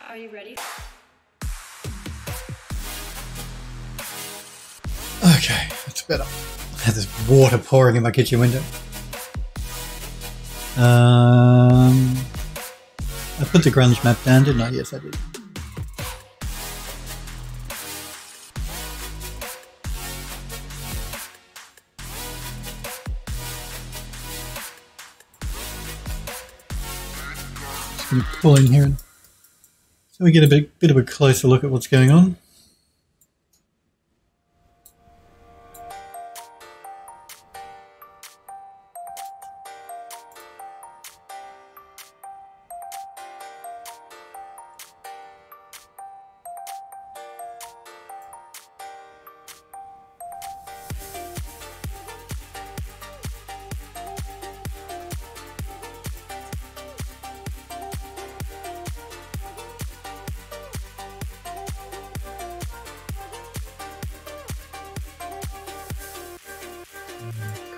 Are you ready? Okay, that's better. There's water pouring in my kitchen window. I put the grunge map down, didn't I? Yes, I did. Just going to pull in here so we get a bit of a closer look at what's going on.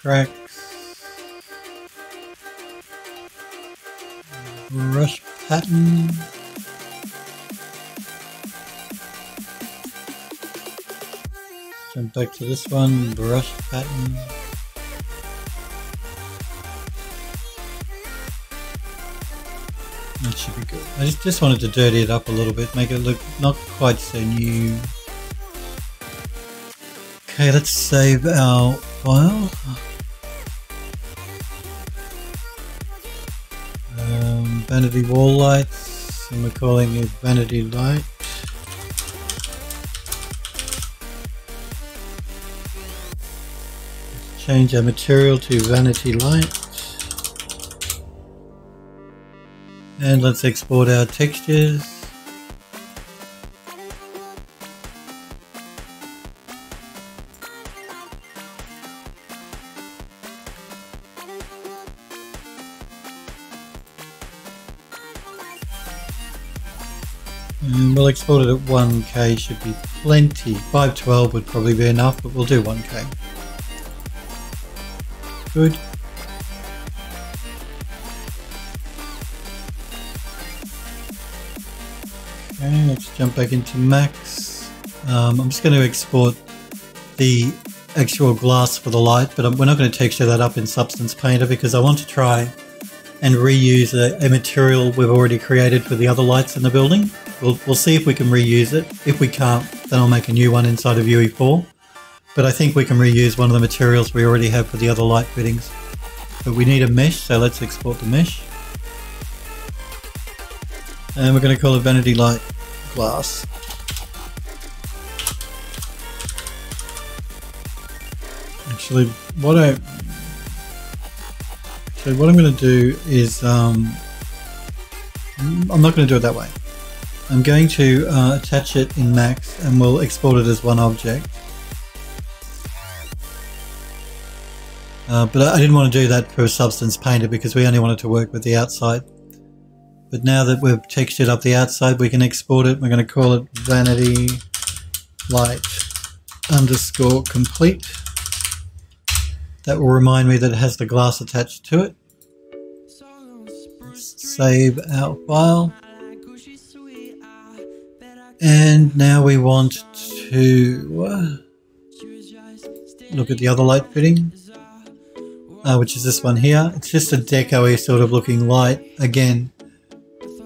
Cracks, brush pattern, jump back to this one, brush pattern, that should be good. I just wanted to dirty it up a little bit, make it look not quite so new. Okay, let's save our file. Vanity wall lights, and we're calling it vanity light. Let's change our material to vanity light. And let's export our textures. And we'll export it at 1K, should be plenty. 512 would probably be enough, but we'll do 1K. Good. Okay, let's jump back into Max. I'm just going to export the actual glass for the light, but we're not going to texture that up in Substance Painter because I want to try and reuse a material we've already created for the other lights in the building. We'll see if we can reuse it. If we can't, then I'll make a new one inside of UE4. But I think we can reuse one of the materials we already have for the other light fittings. But we need a mesh, so let's export the mesh. And we're going to call it Vanity Light Glass. Actually, what I'm going to do is I'm not going to do it that way. I'm going to attach it in Max and we'll export it as one object. But I didn't want to do that for Substance Painter because we only wanted to work with the outside. But now that we've textured up the outside, we can export it. We're going to call it Vanity Light _ complete. That will remind me that it has the glass attached to it. Let's save our file. And now we want to look at the other light fitting, which is this one here. It's just a deco-y sort of looking light. Again,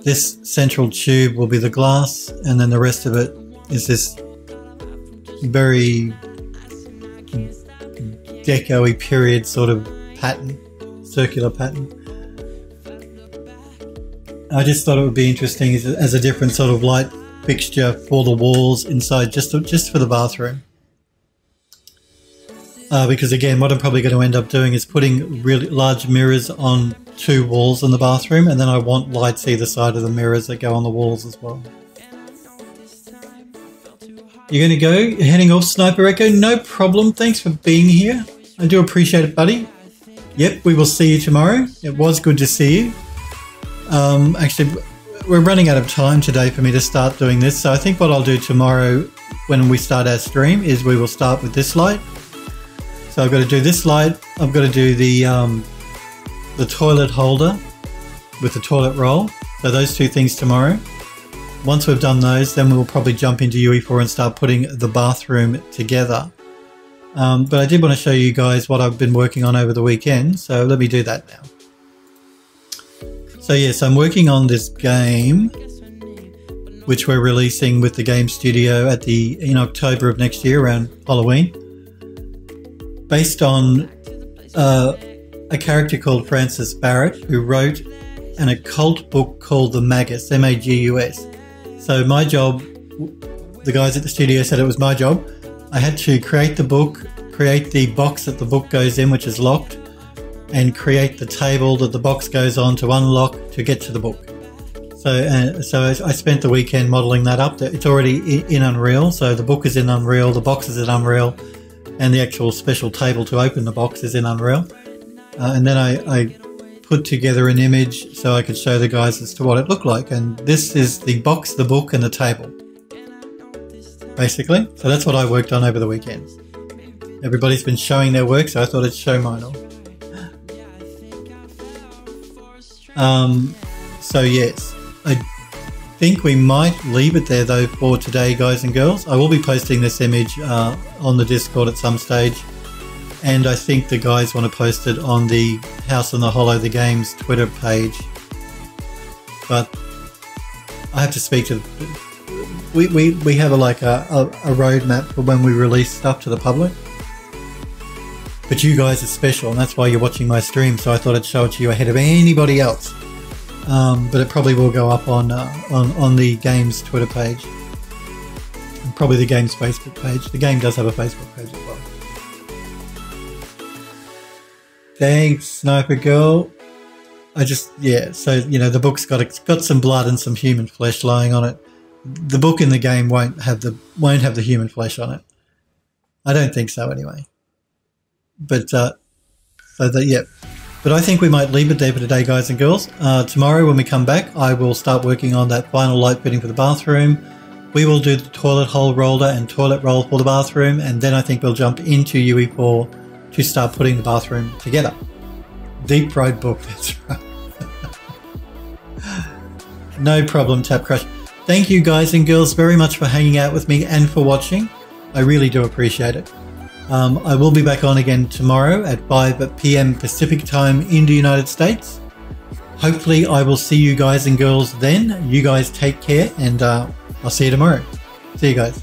this central tube will be the glass, and then the rest of it is this very deco-y period sort of pattern, circular pattern. I just thought it would be interesting as a different sort of light fixture for the walls inside, just for the bathroom. Because again, what I'm probably going to end up doing is putting really large mirrors on 2 walls in the bathroom, and then I want lights either side of the mirrors that go on the walls as well. You're going to go? You're heading off, Sniper Echo? No problem. Thanks for being here. I do appreciate it, buddy. Yep, we will see you tomorrow. It was good to see you. Actually, we're running out of time today for me to start doing this, so I think what I'll do tomorrow when we start our stream is we will start with this light. So I've got to do this light. I've got to do the toilet holder with the toilet roll. So those 2 things tomorrow. Once we've done those, then we'll probably jump into UE4 and start putting the bathroom together. But I did want to show you guys what I've been working on over the weekend, so let me do that now. So yes, I'm working on this game, which we're releasing with the game studio in October of next year around Halloween, based on a character called Francis Barrett, who wrote an occult book called The Magus, M-A-G-U-S. So my job, the guys at the studio said it was my job. I had to create the book, create the box that the book goes in, which is locked, and create the table that the box goes on to unlock to get to the book. So I spent the weekend modelling that up. It's already in Unreal, so the book is in Unreal, the box is in Unreal, and the actual special table to open the box is in Unreal. And then I put together an image so I could show the guys as to what it looked like. And this is the box, the book, and the table, basically. So that's what I worked on over the weekend. Everybody's been showing their work, so I thought I'd show mine off. So yes, I think we might leave it there though for today, guys and girls. I will be posting this image on the Discord at some stage, and I think the guys want to post it on the House on the Hollow, the game's Twitter page. But I have to speak to. We have a roadmap for when we release stuff to the public. But you guys are special, and that's why you're watching my stream. So I thought I'd show it to you ahead of anybody else. But it probably will go up on the game's Twitter page, and probably the game's Facebook page. The game does have a Facebook page as well. Thanks, Sniper Girl. So the book's got some blood and some human flesh lying on it. The book in the game won't have the human flesh on it. I don't think so, anyway. But But I think we might leave it there for today, guys and girls. Tomorrow when we come back, I will start working on that final light fitting for the bathroom. We will do the toilet hole roller and toilet roll for the bathroom, and then I think we'll jump into UE4 to start putting the bathroom together. Deep fried book, that's right. No problem, Tap Crush. Thank you, guys and girls, very much for hanging out with me and for watching. I really do appreciate it. I will be back on again tomorrow at 5 p.m. Pacific time in the United States. Hopefully I will see you guys and girls then. You guys take care, and I'll see you tomorrow. See you guys.